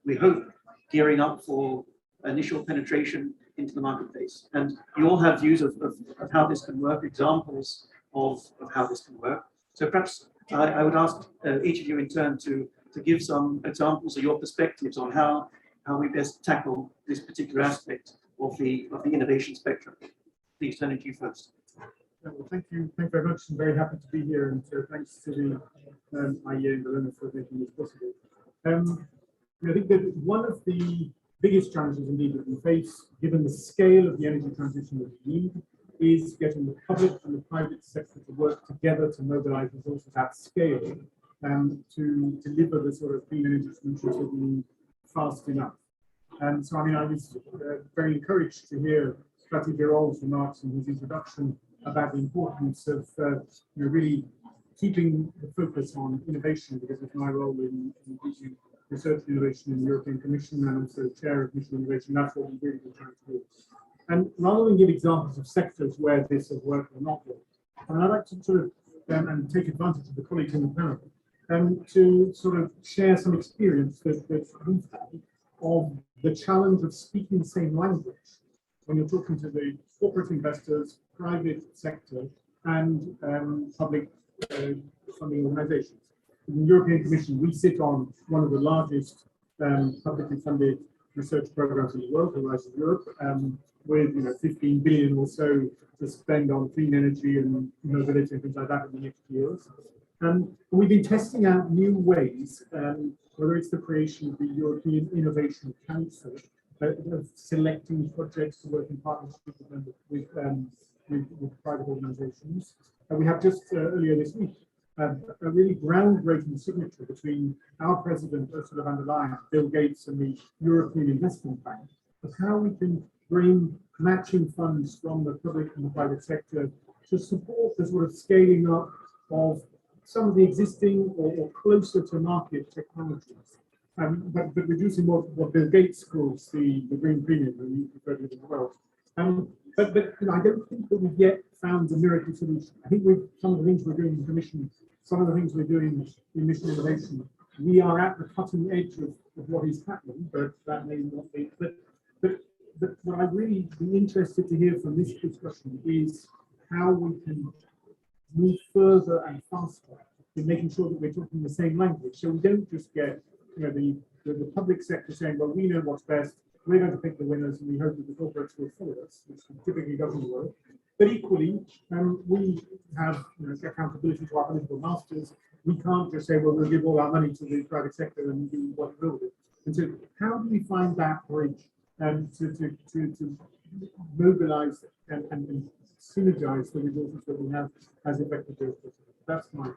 we hope gearing up for initial penetration into the marketplace. And you all have views of how this can work, examples of how this can work. So perhaps I would ask each of you in turn to give some examples of your perspectives on how we best tackle this particular aspect of the innovation spectrum. Please, turning to you first. Well, thank you very much. I'm very happy to be here, and thanks to the IEA and Bellona for making this possible. I think that one of the biggest challenges indeed that we face, given the scale of the energy transition that we need, is getting the public and the private sector to work together to mobilize resources at scale to deliver the sort of clean energy solutions that we need fast enough. And so, I mean, I was very encouraged to hear Fatih Birol's remarks in his introduction about the importance of really keeping the focus on innovation, because of my role in DG Research and Innovation in the European Commission and also Chair of Mission Innovation. That's what we're really trying to do. And rather than give examples of sectors where this has worked or not worked, I'd like to sort of and take advantage of the colleagues in the panel to sort of share some experience that we've had of the challenge of speaking the same language when you're talking to the corporate investors, private sector, and public funding organizations. In the European Commission, we sit on one of the largest publicly funded research programs in the world, Horizon Europe, with 15 billion or so to spend on clean energy and mobility and things like that in the next years. We've been testing out new ways, whether it's the creation of the European Innovation Council, of selecting projects to work in partnership with private organizations. And we have just earlier this week a really groundbreaking signature between our president, Ursula von der Leyen, Bill Gates, and the European Investment Bank of how we can bring matching funds from the public and the private sector to support the sort of scaling up of some of the existing or closer to market technologies. But reducing what Bill Gates calls the green premium, and you referred to it as well. But I don't think that we've yet found the miracle solution. I think some of the things we're doing in commission, some of the things we're doing in mission innovation, we are at the cutting edge of what is happening, but that may not be. But what I'd really be interested to hear from this discussion is how we can move further and faster in making sure that we're talking the same language. So we don't just get the public sector saying, well, we know what's best, we're going to pick the winners, and we hope that the corporates will follow us, which typically doesn't work. But equally, we have accountability to our political masters. We can't just say, well, we'll give all our money to the private sector and do what it will do. And so how do we find that bridge to mobilize and synergize the resources that we have as effectively as possible? That's my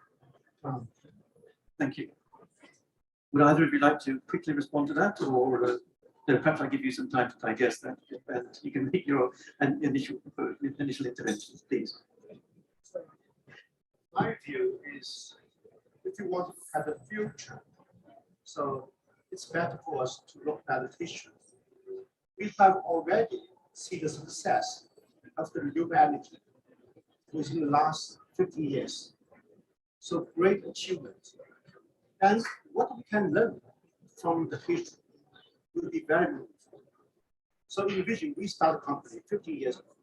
plan. Thank you. Would either of you like to quickly respond to that, or perhaps I give you some time to digest that, and you can make your initial interventions, please. My view is, if you want to have a future, so it's better for us to look at the history. We have already seen the success of the renewable energy within the last 50 years. So great achievement. And what we can learn from the history will be very meaningful. So in Vision, we started a company 50 years ago.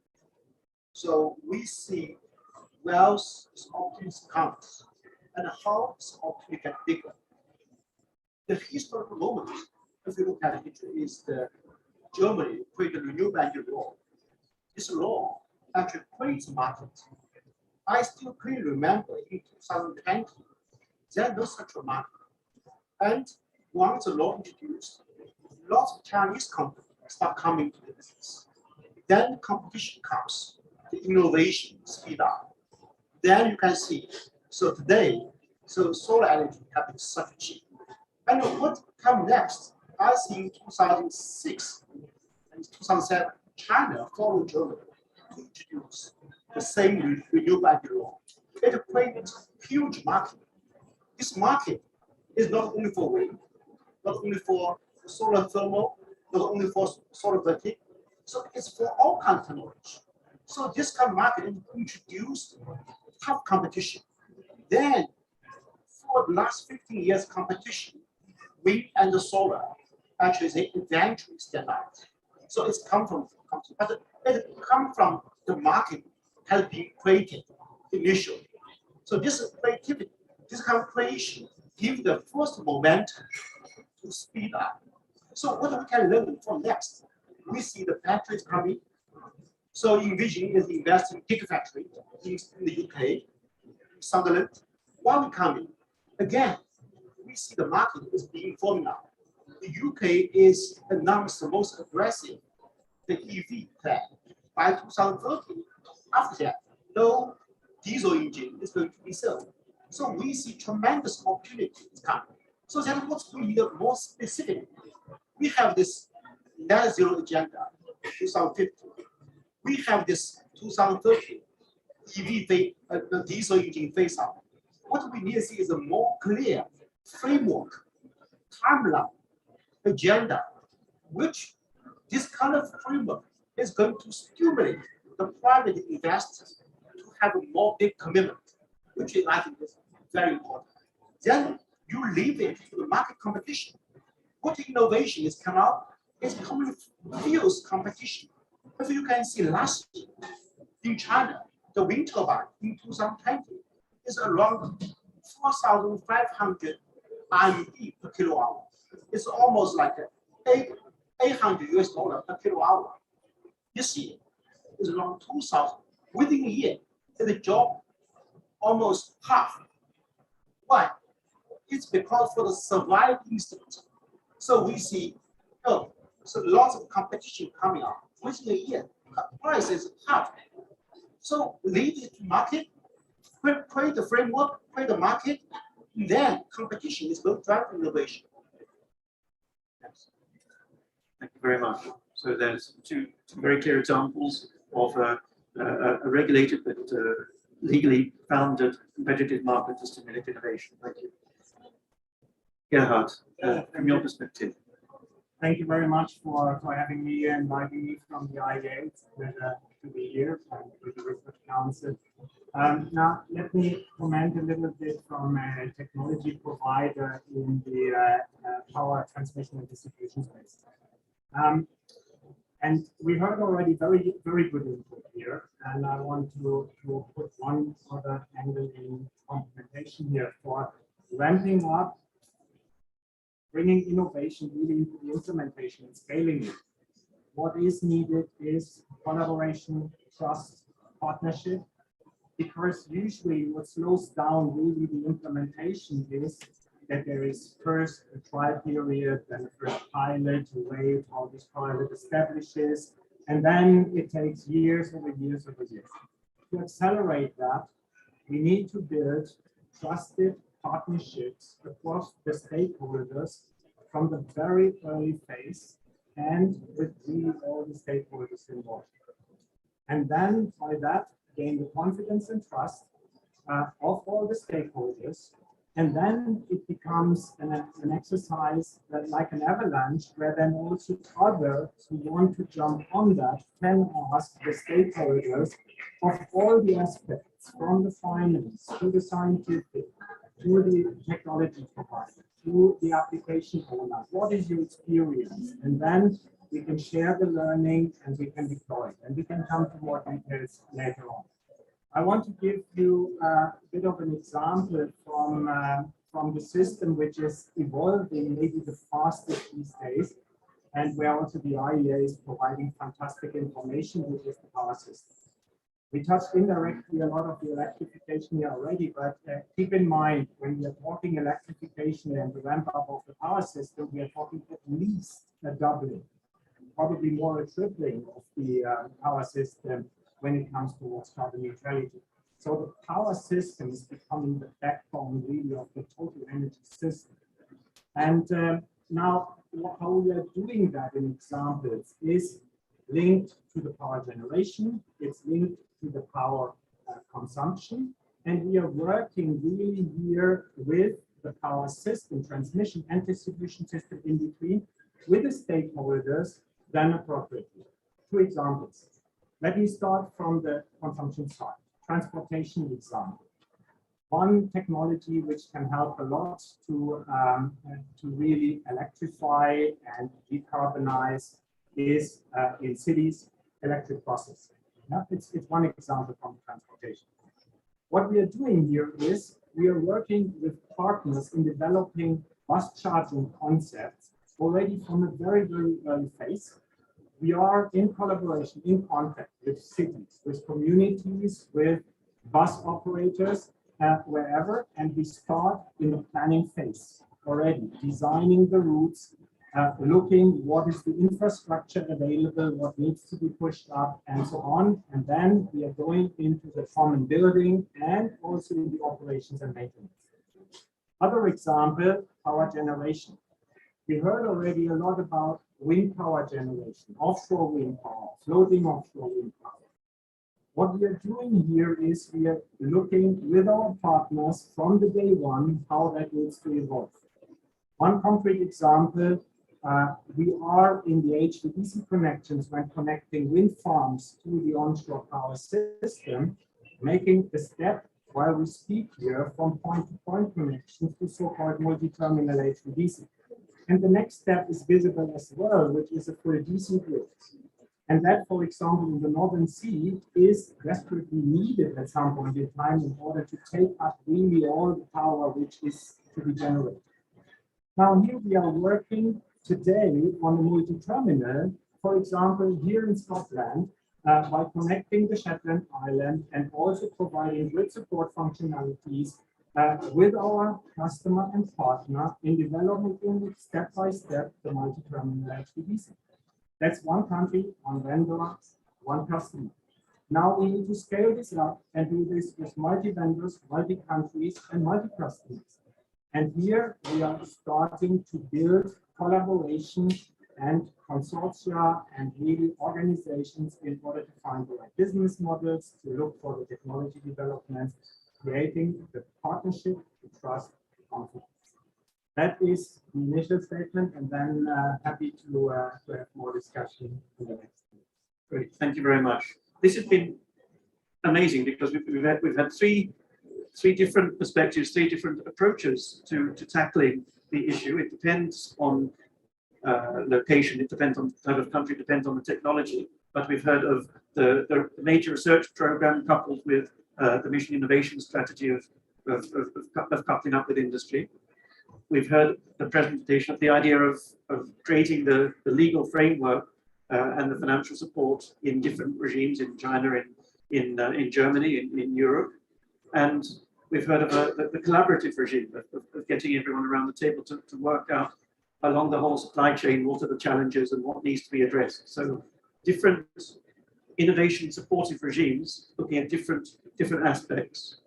So we see wealth opportunities comes and how this opportunity get bigger. The historical moment, if you look at it, is the Germany created the renewable energy law. This law actually creates a market. I still clearly remember in 2020, there was such a market. And once the law introduced, lots of Chinese companies start coming to the business. Then competition comes, the innovation speed up. Then you can see, so today, so solar energy has been such cheap. And what comes next? I think 2006 and 2007, China followed Germany to introduce the same renewable energy law. It created a huge market. This market is not only for wind, not only for solar thermal, not only for solar voltaic, so it's for all kinds of technology. So this kind of market introduced tough competition. Then, for the last 15 years competition, wind and the solar actually they eventually stand out. So it's come from but it come from the market has been created initially. So this creativity, this kind of creation give the first momentum to speed up. So what we can learn from next? We see the factories coming. So Envision is investing in gigafactory in the UK, Sunderland. While we coming, again, we see the market is being formed now. The UK is announced the most aggressive the EV plan by 2030. After that, no diesel engine is going to be sold. So we see tremendous opportunities coming. So then what we need more specific. We have this net zero agenda, 2050. We have this 2030 EV the diesel engine phase out. What we need to see is a more clear framework, timeline, agenda, which this kind of framework is going to stimulate the private investors to have a more big commitment, which I think is very important. Then you leave it to the market competition. What innovation is come out is coming fierce competition. If you can see last year in China, the wind turbine in 2020 is around 4,500 RMB per kilowatt. it's almost like $800 per kilowatt hour. This year is around 2,000. Within a year, the job almost half. Why? It's because for the survival instinct. So we see, so lots of competition coming up. Within a year, price is half. So leave it to market, create the framework, create the market, then competition is going to drive innovation. Yes. Thank you very much. So there's two very clear examples of a regulated but legally founded competitive market to stimulate innovation. Thank you. Gerhard, from your perspective. Thank you very much for having me and inviting me from the IEA. It's a pleasure to be here and with the Research Council. Now, let me comment a little bit from a technology provider in the power transmission and distribution space. And we heard already very good input here, and I want to put one other angle in complementation here for ramping up, bringing innovation really into the implementation and scaling it. What is needed is collaboration, trust, partnership, because usually what slows down really the implementation is that there is first a trial period, then a first pilot, to wait how this pilot establishes, and then it takes years over years over years. To accelerate that, we need to build trusted partnerships across the stakeholders from the very early phase and with really all the stakeholders involved. And then by that, gain the confidence and trust of all the stakeholders. And then it becomes an exercise that, like an avalanche, where then also others who want to jump on that can ask the stakeholders of all the aspects, from the finance to the scientific, to the technology provider, to the application owner. What is your experience? And then we can share the learning and we can deploy it. And we can come to more details later on. I want to give you a bit of an example from the system which is evolving maybe the fastest these days, and where also the IEA is providing fantastic information, which is the power system. We touched indirectly a lot of the electrification here already, but keep in mind, when we are talking electrification and the ramp up of the power system, we are talking at least a doubling, probably more a tripling of the power system when it comes towards carbon neutrality. So the power system is becoming the backbone really of the total energy system. And now how we are doing that in examples is linked to the power generation, it's linked to the power consumption, and we are working really here with the power system, transmission and distribution system in between, with the stakeholders then appropriately. Two examples. Let me start from the consumption side. Transportation example. One technology which can help a lot to really electrify and decarbonize is in cities, electric buses. Yeah, it's one example from transportation. What we are doing here is we are working with partners in developing bus charging concepts already from a very early phase. We are in collaboration, in contact with cities, with communities, with bus operators, wherever, and we start in the planning phase already, designing the routes, looking what is the infrastructure available, what needs to be pushed up, and so on. And then we are going into the common building and also in the operations and maintenance. Other example, power generation. We heard already a lot about wind power generation, offshore wind power, floating offshore wind power. What we are doing here is we are looking with our partners from the day one how that needs to evolve. One concrete example, we are in the HVDC connections when connecting wind farms to the onshore power system, making the step while we speak here from point-to-point connections to so-called multi-terminal HVDC. And the next step is visible as well, which is a full DC grid. And that, for example, in the Northern Sea is desperately needed at some point in time in order to take up really all the power which is to be generated. Now here we are working today on a multi-terminal, for example, here in Scotland, by connecting the Shetland Island and also providing grid support functionalities with our customer and partner in developing step by step the multi-terminal HVDC. That's one country, one vendor, one customer. Now we need to scale this up and do this with multi-vendors, multi-countries, and multi-customers. And here we are starting to build collaboration and consortia and really organizations in order to find the right business models, to look for the technology developments, creating the partnership, the trust, the confidence. That is the initial statement, and then happy to have more discussion in the next. Great, thank you very much. This has been amazing because we've had three different perspectives, three different approaches to tackling the issue. It depends on location, it depends on the type of country, it depends on the technology. But we've heard of the major research program coupled with the mission innovation strategy of coupling up with industry. We've heard the presentation of the idea of creating the legal framework and the financial support in different regimes in China, in Germany, in Europe. And we've heard of the collaborative regime of getting everyone around the table to work out along the whole supply chain what are the challenges and what needs to be addressed. So different innovation supportive regimes looking at different aspects.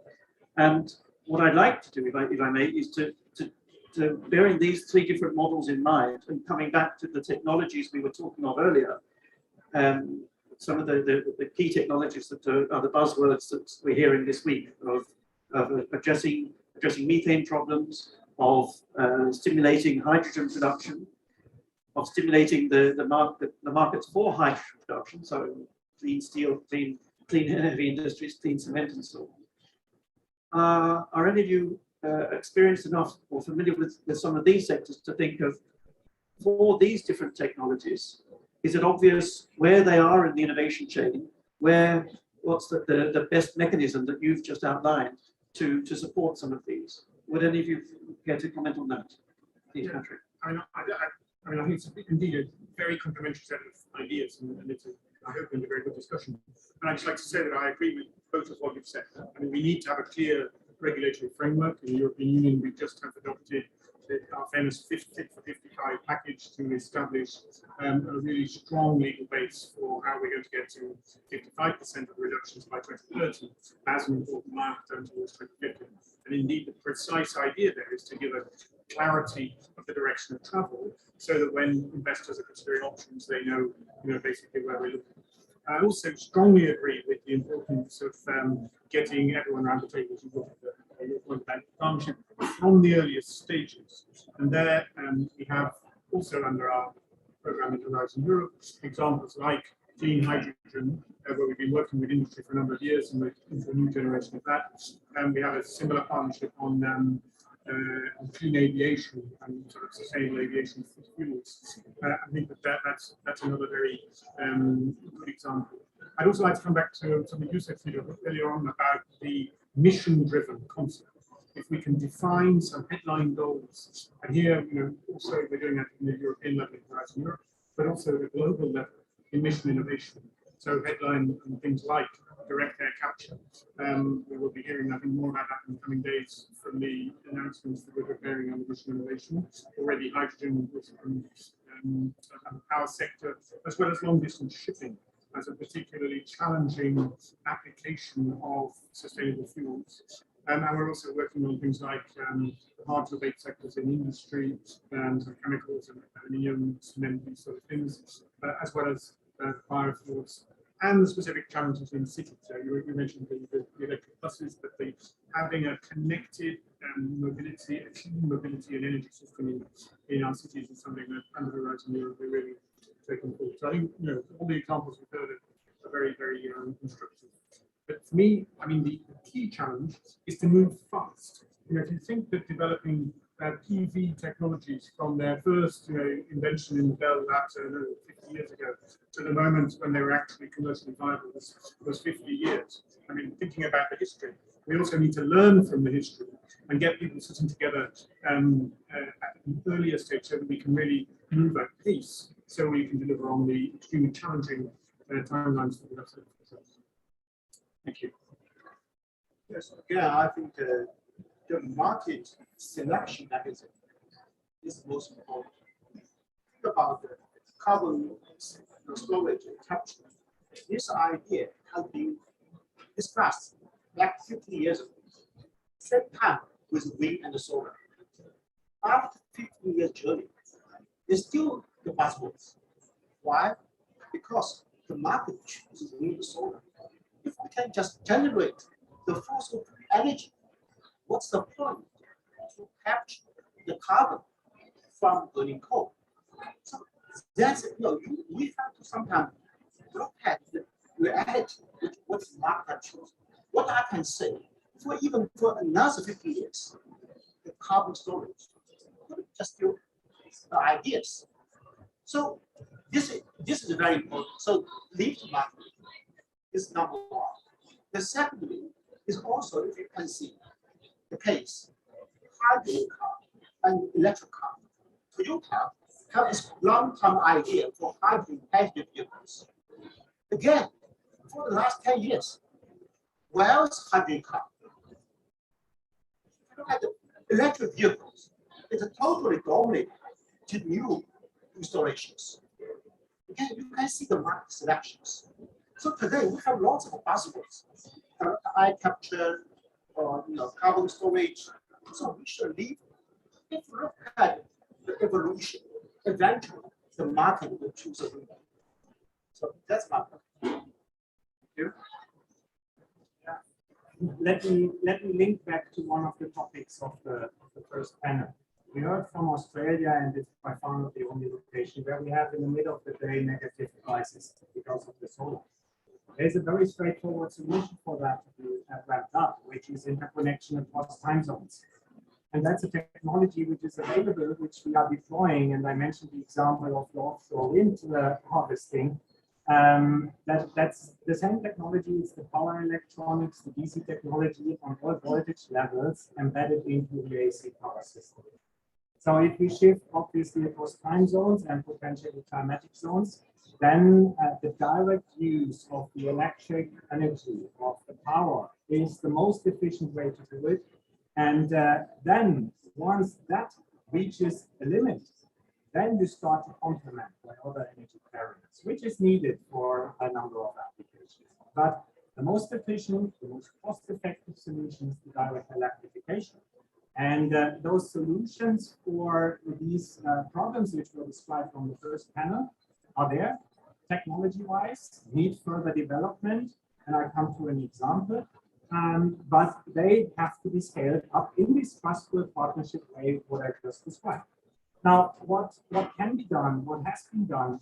And what I'd like to do, if I may, is to bearing these three different models in mind and coming back to the technologies we were talking of earlier, some of the key technologies that are the buzzwords that we're hearing this week of addressing methane problems, of stimulating hydrogen production, of stimulating the markets for hydrogen production, so clean steel, clean heavy industries, clean cement and so on. Are any of you experienced enough or familiar with some of these sectors to think of, for these different technologies, is it obvious where they are in the innovation chain, what's the best mechanism that you've just outlined to support some of these? Would any of you care to comment on that? Please, Patrick. I think it's indeed a very complementary set of ideas, and it's I hope a very good discussion. And I'd just like to say that I agree with both of what you've said. I mean, we need to have a clear regulatory framework. In the European Union, we just have adopted our famous Fit for 55 package to establish a really strong legal base for how we're going to get to 55% of reductions by 2030 as an important milestone towards 2050. And indeed, the precise idea there is to give a clarity of the direction of travel so that when investors are considering options, they know basically where we're looking. I also strongly agree with the importance of getting everyone around the table to look at your point about partnership from the earliest stages. And there we have also under our program in Horizon Europe examples like clean hydrogen, where we've been working with industry for a number of years and we're into a new generation of that. And we have a similar partnership on clean aviation and sort of sustainable aviation fuels. I think that's another very good example. I'd also like to come back to something you said earlier on about the mission-driven concept. If we can define some headline goals, and here also we're doing that in the European level in Horizon Europe, but also at the global level in mission innovation. So headline and things like direct air capture. We will be hearing, I think, more about that in the coming days from the announcements that we're preparing on the mission innovation. Already hydrogen from the power sector, as well as long distance shipping as a particularly challenging application of sustainable fuels. And we're also working on things like hard to abate sectors in industry, chemicals and aluminium, cement, these sort of things, as well as biofuels and the specific challenges in cities. So you mentioned the electric buses, but having a connected mobility, a clean mobility and energy system in our cities is something that under Horizon Europe we're really taking forward. So I think all the examples we've heard are very, very constructive. But for me, I mean, the key challenge is to move fast. If you think that developing PV technologies from their first invention in the Bell Labs 50 years ago to the moment when they were actually commercially viable was 50 years. I mean, thinking about the history, we also need to learn from the history and get people sitting together an earlier stage so that we can really move at pace so we can deliver on the extremely challenging timelines for the rest of the process. Thank you. Yes, again, I think the market selection mechanism is most important. Think about the carbon storage and capture. This idea has been discussed like 50 years ago. Same time with wind and solar. After 15 years journey, it's still the buzzwords. Why? Because the market chooses wind and solar. If we can just generate the fossil energy, what's the point to capture the carbon from burning coal? So that's we have to sometimes look at the reality, what's the market choose. What I can say, even for another 50 years, the carbon storage could just still the ideas. So this is very important. So leave the market is number one. The secondly is also, if you can see the case, hydrogen car and electric car. Toyota have this long-term idea for hydrogen passenger vehicles. Again, for the last 10 years, where's hydrogen car? Look at the electric vehicles. It's a totally dominated to new installations. Again, you can see the market selections. So today we have lots of buzzwords, eye capture, or carbon storage. So we should leave. If we look at the evolution, eventually the market will choose a winner. So that's my point. Thank you. Let me link back to one of the topics of the first panel. We heard from Australia, and it's by far not the only location where we have in the middle of the day negative prices because of the solar. There's a very straightforward solution for that to be ramped up, which is interconnection across time zones. And that's a technology which is available, which we are deploying. And I mentioned the example of the offshore wind harvesting. That's the same technology as the power electronics, the DC technology on all voltage levels embedded into the AC power system. So if we shift obviously across time zones and potentially climatic zones, then the direct use of the electric energy of the power is the most efficient way to do it. And then once that reaches a limit, then you start to complement by other energy carriers, which is needed for a number of applications. But the most efficient, the most cost-effective solution is the direct electrification. And those solutions for these problems, which were described on the first panel, are there. Technology-wise, need further development, and I come to an example. But they have to be scaled up in this trustful partnership way, what I just described. Now, what can be done, what has been done,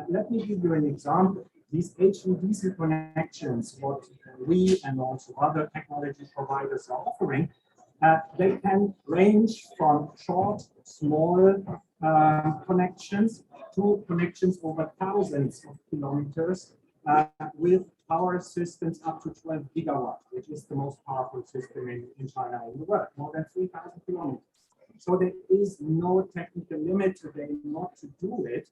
let me give you an example. These HVDC connections, what we and also other technology providers are offering, they can range from short, small connections to connections over thousands of kilometers with power systems up to 12 gigawatt, which is the most powerful system in China in the world, more than 3,000 kilometers. So there is no technical limit today not to do it,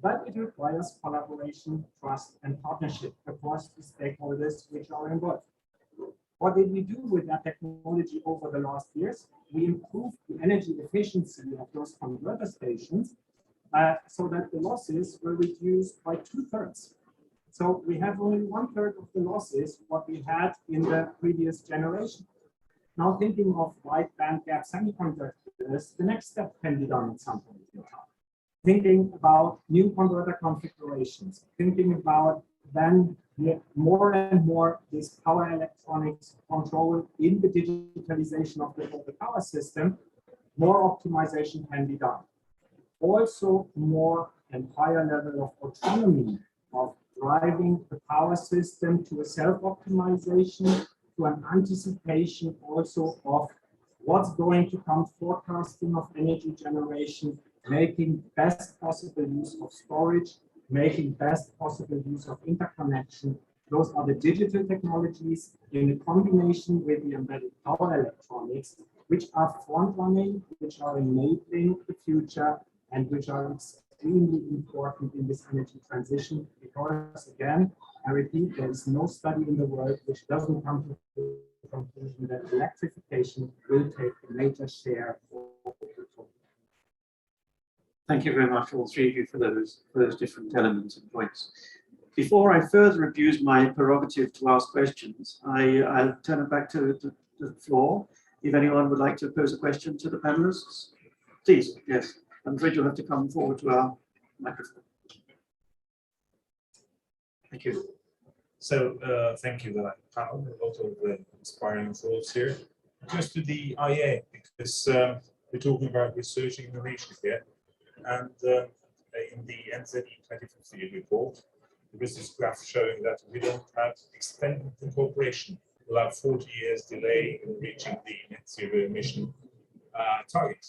but it requires collaboration, trust, and partnership across the stakeholders which are involved. What did we do with that technology over the last years? We improved the energy efficiency of those converter stations so that the losses were reduced by 2/3. So we have only 1/3 of the losses what we had in the previous generation. Now thinking of wide bandgap semiconductors, the next step can be done at some point in time. Thinking about new converter configurations, thinking about then more and more this power electronics control in the digitalization of the power system, more optimization can be done. Also more and higher level of autonomy of driving the power system to a self-optimization, to an anticipation also of what's going to come, forecasting of energy generation, making best possible use of storage, making best possible use of interconnection. Those are the digital technologies in combination with the embedded power electronics which are front-running, which are enabling the future, and which are extremely important in this energy transition. Because again, I repeat, there is no study in the world which doesn't come to the conclusion that electrification will take a major share of the total. Thank you very much, all three of you, for those different elements and points. Before I further abuse my prerogative to ask questions, I'll turn it back to the floor. If anyone would like to pose a question to the panelists, please, yes. I'm afraid you'll have to come forward to our microphone. Thank you. So thank you, panel. A lot of inspiring thoughts here. Just to the IA, because we're talking about research and innovation here, and in the NZE 2050 report, there is this graph showing that we don't have extended incorporation, we'll have 40 years delay in reaching the net zero emission target.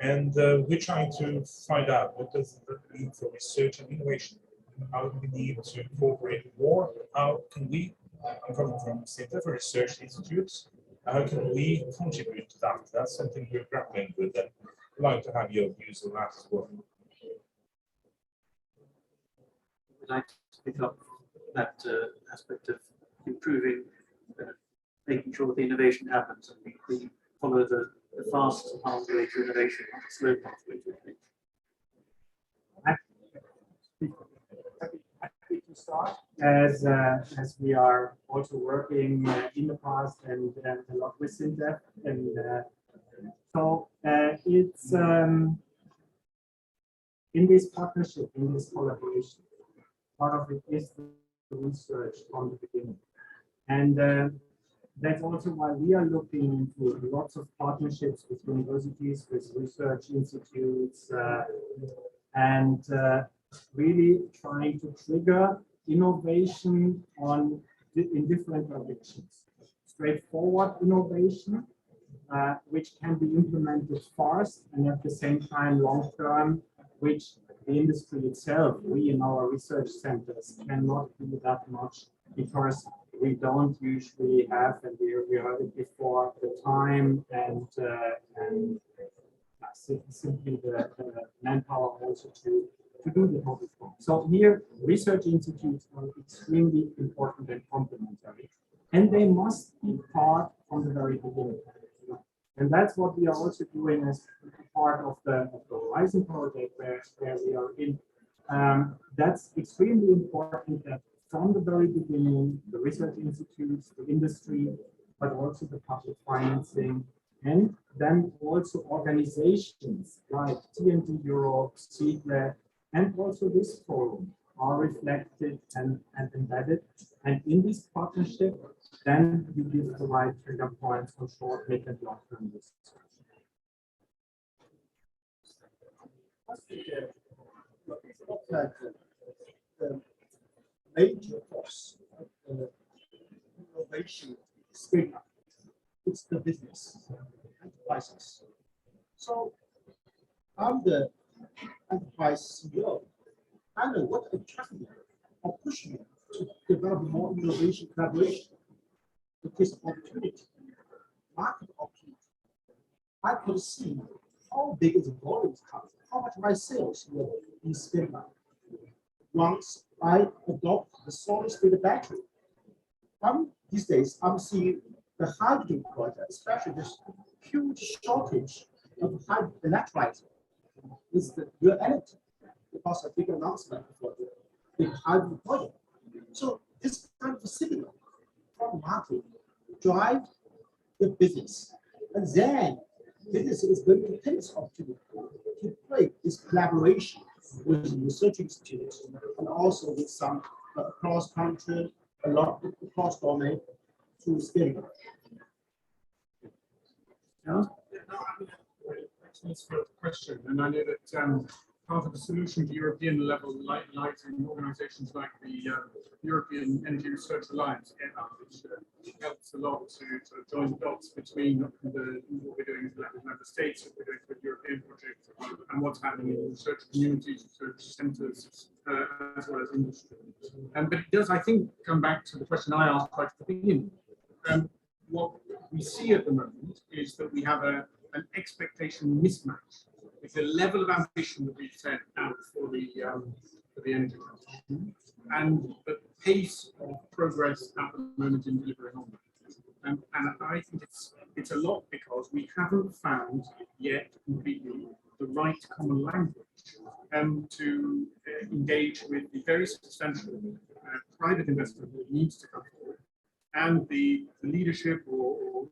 And we're trying to find out what does that mean for research and innovation. How do we need to incorporate more? How can we, I'm coming from Center for Research Institutes, how can we contribute to that? That's something we're grappling with, and I'd like to have your views on that as well. I'd like to pick up that aspect of improving, making sure the innovation happens, and we follow the fast pathway to innovation, not the slow pathway to innovation. Happy to start, as we are also working in the past and a lot with SINTEF, and so it's in this partnership, in this collaboration. Part of it is the research from the beginning, and that's also why we are looking into lots of partnerships with universities, with research institutes, and really trying to trigger innovation in different directions. Straightforward innovation, which can be implemented fast, and at the same time long-term, which the industry itself, we in our research centers cannot do that much, because we don't usually have, and we heard it before, the time and simply the manpower also to do the whole thing. So here, research institutes are extremely important and complementary, and they must be part from the very beginning. And that's what we are also doing as part of the Horizon project where we are in. That's extremely important that from the very beginning, the research institutes, the industry, but also the public financing, and then also organizations like TNT Europe, CGRED, and also this forum are reflected and embedded. And in this partnership, then we give the right trigger points for short, mid, and long-term research. The major force of innovation scale up. It's the business enterprises. So I'm the enterprise CEO. I know what attracts me or push me to develop more innovation collaboration. It is opportunity, market opportunity. I could see how big is the volume coming, how much my sales will be scaled up. Once I adopt the solid-state battery, these days I'm seeing the hydrogen project, especially this huge shortage of electrolyzer, is the reality because of big announcement for the big hydrogen project. So this kind of signal from market drive the business, and then business is going to take this opportunity to play this collaboration with research institutes and also with some cross-country, a lot of cross-domain to scale up. Yeah. Thanks for the question. And I know that part of the solution to European level lies in organizations like the European Energy Research Alliance, which helps a lot to sort of join the dots between what we're doing with member states, what we're doing with European projects, and what's happening in research communities, research centers, as well as industry. But it does, I think, come back to the question I asked right at the beginning. what we see at the moment is that we have an expectation mismatch with the level of ambition that we've set out for the energy transition and the pace of progress at the moment in delivering on that. And I think it's a lot because we haven't found yet completely the right common language to engage with the very substantial private investment that needs to come forward and the leadership or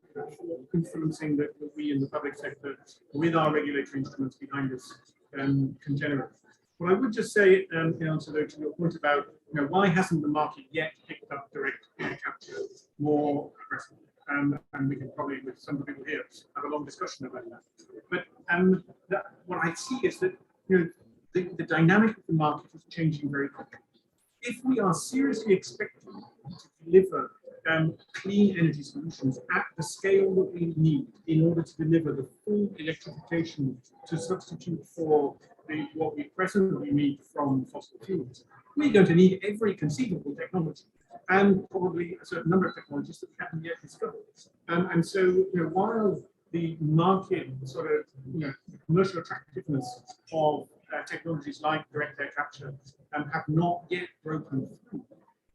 influencing that we in the public sector with our regulatory instruments behind us can generate. What I would just say, in answer to your point about why hasn't the market yet picked up direct air capture more aggressively? And we can probably, with some of the people here, have a long discussion about that. But what I see is that the dynamic of the market is changing very quickly. If we are seriously expecting to deliver clean energy solutions at the scale that we need in order to deliver the full electrification to substitute for what we presently need from fossil fuels, we're going to need every conceivable technology and probably a certain number of technologies that we haven't yet discovered. And so, while the market sort of, the commercial attractiveness of technologies like direct air capture have not yet broken through,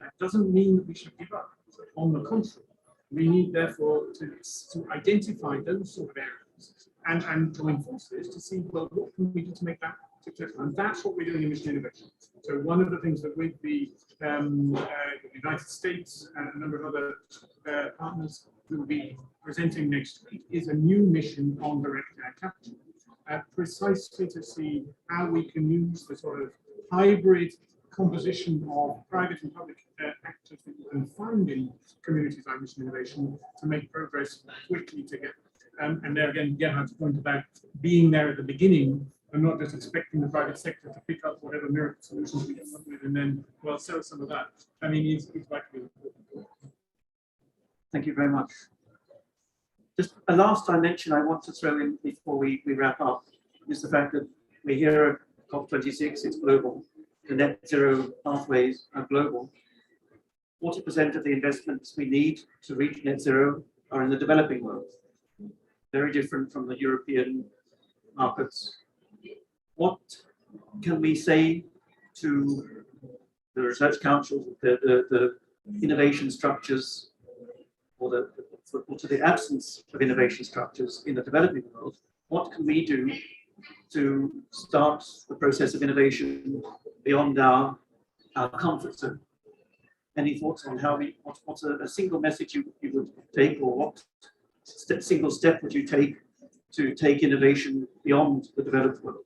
that doesn't mean that we should give up. On the contrary, we need therefore to identify those sort of areas and join forces to see, well, what can we do to make that successful? And that's what we're doing in mission innovation. So one of the things that with the United States and a number of other partners will be presenting next week is a new mission on direct air capture, precisely to see how we can use the sort of hybrid composition of private and public actors that you can find in communities like mission innovation to make progress quickly together. And there again, Gerhard's point about being there at the beginning and not just expecting the private sector to pick up whatever miracle solutions we come up with and then, well, sell some of that. I mean, it's vitally important. Thank you very much. Just a last dimension I want to throw in before we wrap up is the fact that we're here at COP26, it's global. The net zero pathways are global. 40% of the investments we need to reach net zero are in the developing world. Very different from the European markets. What can we say to the research councils, the innovation structures, or to the absence of innovation structures in the developing world? What can we do to start the process of innovation beyond our comfort zone? Any thoughts on how what's a single message you would take, or what single step would you take to take innovation beyond the developed world?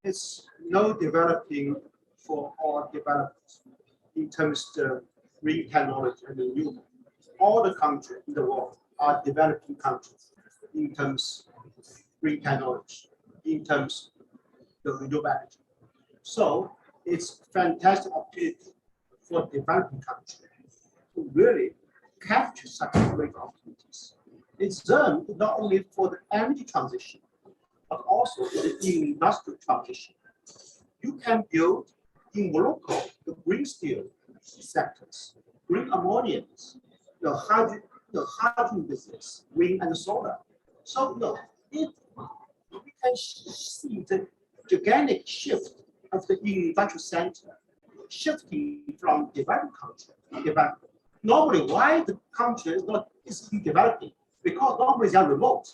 It's no developing for all developers in terms of green technology and renewable. All the countries in the world are developing countries in terms of green technology, in terms of renewable energy. So it's fantastic opportunity for developing countries to really capture such great opportunities. It's done not only for the energy transition, but also for the industrial transition. You can build in Morocco the green steel sectors, green ammonia, the hydrogen business, wind and solar. So if we can see the gigantic shift of the industrial center, shifting from developing country to developing. Normally, why the country is developing? Because normally they are remote.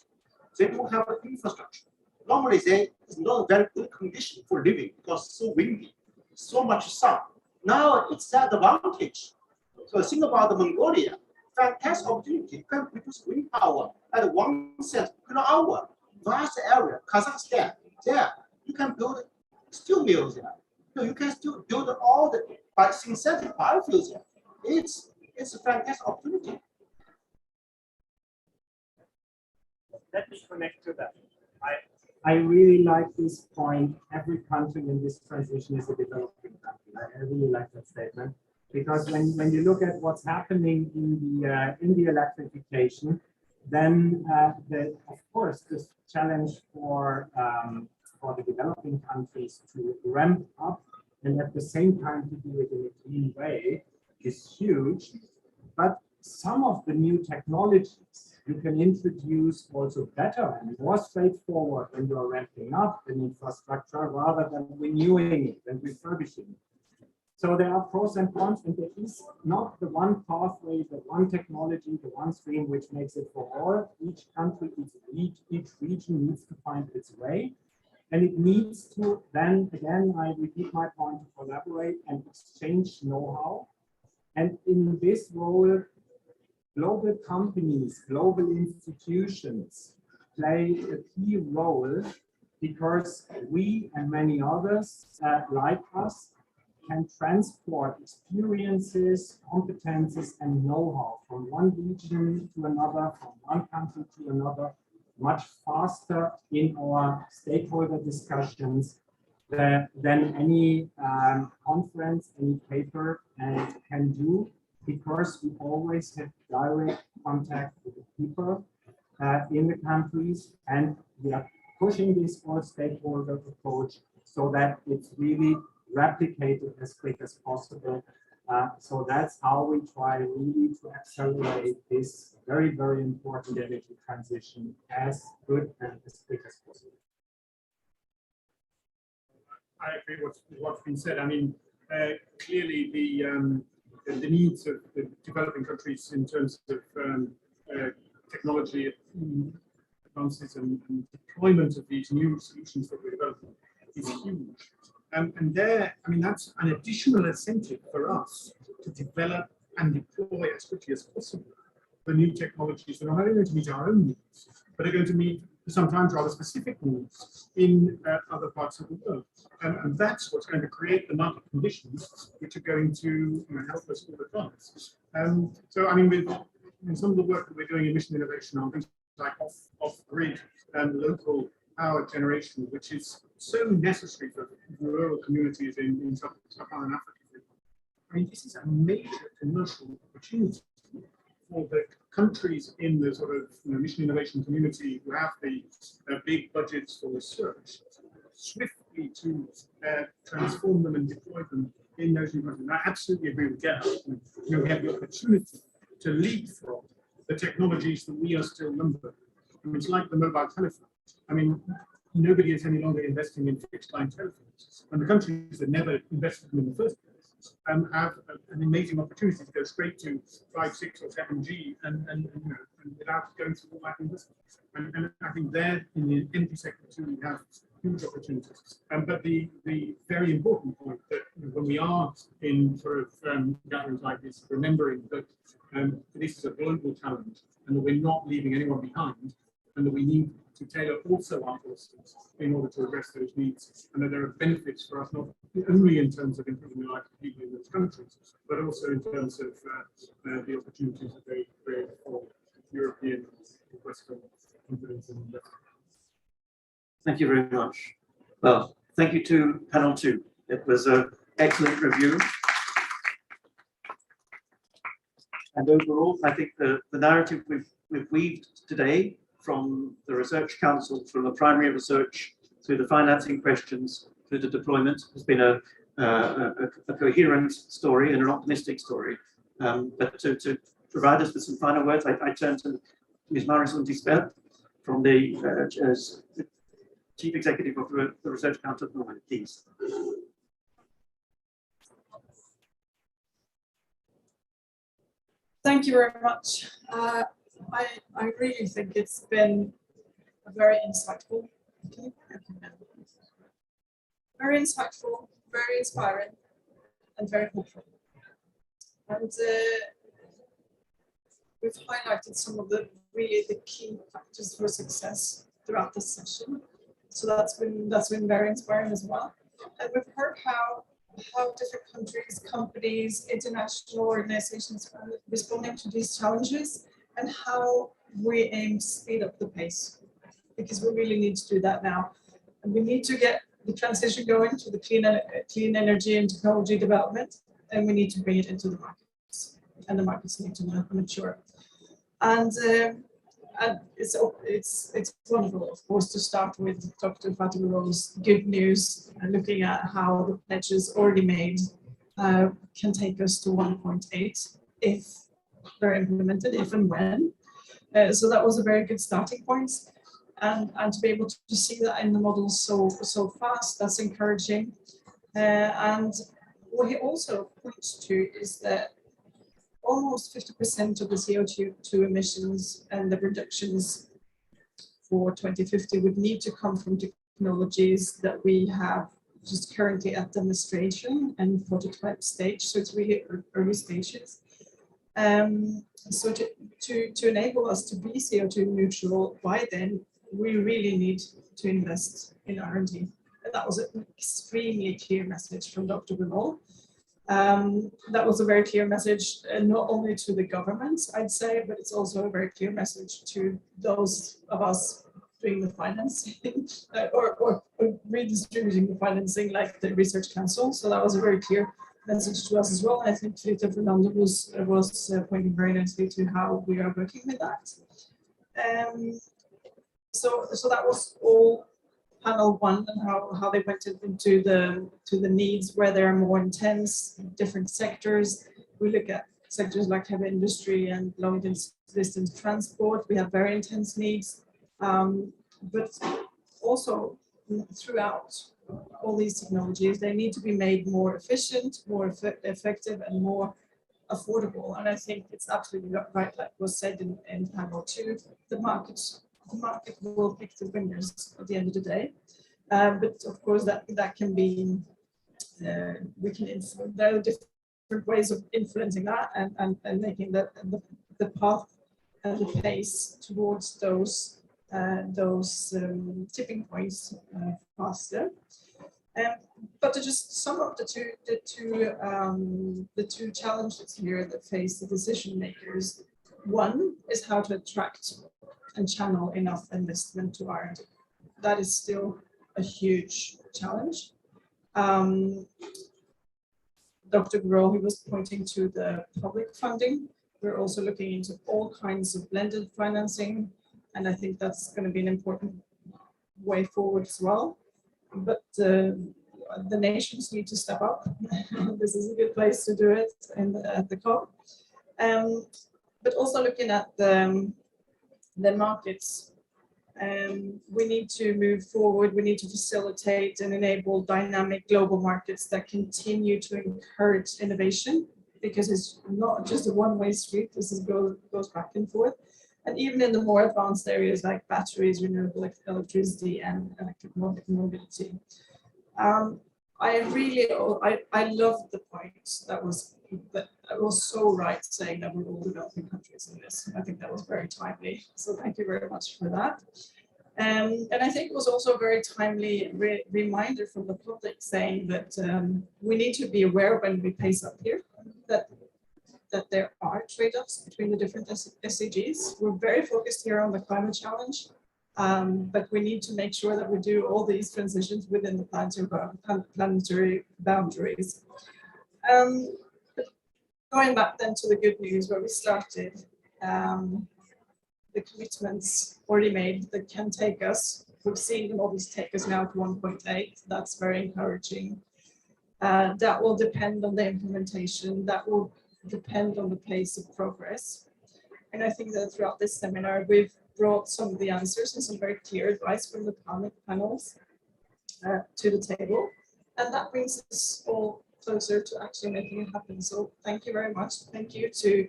They don't have infrastructure. Normally, there is not a very good condition for living because it's so windy, so much sun. Now it's an advantage. So think about the Mongolia, fantastic opportunity. You can produce wind power at 1 cent per hour, vast area. Kazakhstan, there you can build steel mills there. You can still build all the synthetic biofuels there. It's a fantastic opportunity. Let me connect to that. I really like this point. Every country in this transition is a developing country. I really like that statement because when you look at what's happening in the electrification, then of course this challenge for the developing countries to ramp up and at the same time to do it in a clean way is huge. But some of the new technologies you can introduce also better and more straightforward when you are ramping up an infrastructure rather than renewing it and refurbishing it. So there are pros and cons, and there is not the one pathway, the one technology, the one stream which makes it for all. Each country, each region needs to find its way. And it needs to then, again, I repeat my point, to collaborate and exchange know-how. And in this role, global companies, global institutions play a key role because we and many others like us can transport experiences, competences, and know-how from one region to another, from one country to another, much faster in our stakeholder discussions than any conference, any paper can do, because we always have direct contact with the people in the countries, and we are pushing this all stakeholder approach so that it's really replicated as quick as possible. So that's how we try really to accelerate this very, very important energy transition as good and as quick as possible. I agree with what's been said. I mean, clearly the needs of the developing countries in terms of technology advances and deployment of these new solutions that we're developing is huge. And there, I mean, that's an additional incentive for us to develop and deploy as quickly as possible the new technologies that are not only going to meet our own needs, but are going to meet sometimes rather specific needs in other parts of the world. And that's what's going to create the market conditions which are going to help us all advance. So, I mean, with some of the work that we're doing in mission innovation on things like off-grid and local power generation, which is so necessary for rural communities in sub-Saharan Africa. I mean, this is a major commercial opportunity for the countries in the sort of mission innovation community who have the big budgets for research, swiftly to transform them and deploy them in those new countries. And I absolutely agree with Gerhard. We have the opportunity to leapfrog the technologies that we are still numbering. I mean, it's like the mobile telephone. I mean, nobody is any longer investing in fixed line telephones, and the countries that never invested in the first place have an amazing opportunity to go straight to 5, 6, or 7G and without going through all that investment. And I think there in the energy sector too, we have huge opportunities. But the very important point that when we are in sort of gatherings like this, remembering that this is a global challenge and that we're not leaving anyone behind, and that we need to tailor also our policies in order to address those needs, and that there are benefits for us not only in terms of improving the lives of people in those countries, but also in terms of the opportunities that they create for European and Western confidence and investment. Thank you very much. Well, thank you to panel 2. It was an excellent review. And overall, I think the narrative we've weaved today, from the Research Council, from the primary research, through the financing questions, through the deployment, has been a coherent story and an optimistic story. But to provide us with some final words, I turn to Ms. Marisol Dispert from the Chief Executive of the Research Council of Norway, please. Thank you very much. I really think it's been a very insightful, very inspiring, and very hopeful. And we've highlighted some of the key factors for success throughout this session. So that's been very inspiring as well. And we've heard how different countries, companies, international organizations are responding to these challenges, and how we aim to speed up the pace, because we really need to do that now. And we need to get the transition going to the clean energy and technology development, and we need to bring it into the markets, and the markets need to mature. And and it's wonderful, of course, to start with Dr. Fatimuro's good news and looking at how the pledges already made can take us to 1.8 if they're implemented, if and when. So that was a very good starting point. And to be able to see that in the model so fast, that's encouraging. And what he also points to is that almost 50% of the CO2 emissions and the reductions for 2050 would need to come from technologies that we have just currently at demonstration and prototype stage. So it's really early stages. So to enable us to be CO2 neutral by then, we really need to invest in R&D. And that was an extremely clear message from Dr. Bellona. That was a very clear message, not only to the governments, I'd say, but it's also a very clear message to those of us doing the financing or redistributing the financing, like the Research Council. So that was a very clear message to us as well. I think Felipe Fernando was pointing very nicely to how we are working with that. So that was all panel one, and how they went into the needs where they're more intense, different sectors. We look at sectors like heavy industry and long distance transport. We have very intense needs, but also throughout all these technologies, they need to be made more efficient, more effective, and more affordable. And I think it's absolutely right, like was said in panel two, the market will pick the winners at the end of the day. But of course, that can be, there are different ways of influencing that and making the path and the pace towards those tipping points faster. But to just sum up the two challenges here that face the decision makers, one is how to attract and channel enough investment to R&D. That is still a huge challenge. Dr. Groh, he was pointing to the public funding. We're also looking into all kinds of blended financing, and I think that's going to be an important way forward as well. But the nations need to step up. This is a good place to do it at the COP. But also looking at the markets, we need to move forward. We need to facilitate and enable dynamic global markets that continue to encourage innovation, because it's not just a one-way street. This goes back and forth. And even in the more advanced areas like batteries, renewable electricity, and electric mobility. I love the point that was so right, saying that we're all developing countries in this. I think that was very timely. So thank you very much for that. And I think it was also a very timely reminder from the public, saying that we need to be aware when we pace up here that there are trade-offs between the different SDGs. We're very focused here on the climate challenge, but we need to make sure that we do all these transitions within the planetary boundaries. Going back then to the good news where we started, the commitments already made that can take us, we've seen the models take us now to 1.8, that's very encouraging. That will depend on the implementation, that will depend on the pace of progress. And I think that throughout this seminar, we've brought some of the answers and some very clear advice from the panels to the table. And that brings us all closer to actually making it happen. So thank you very much. Thank you to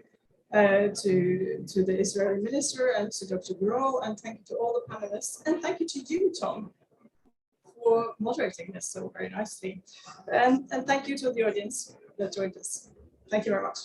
the Israeli minister and to Dr. Groh, and thank you to all the panelists. And thank you to you, Tom, for moderating this so very nicely. And thank you to the audience that joined us. Thank you very much.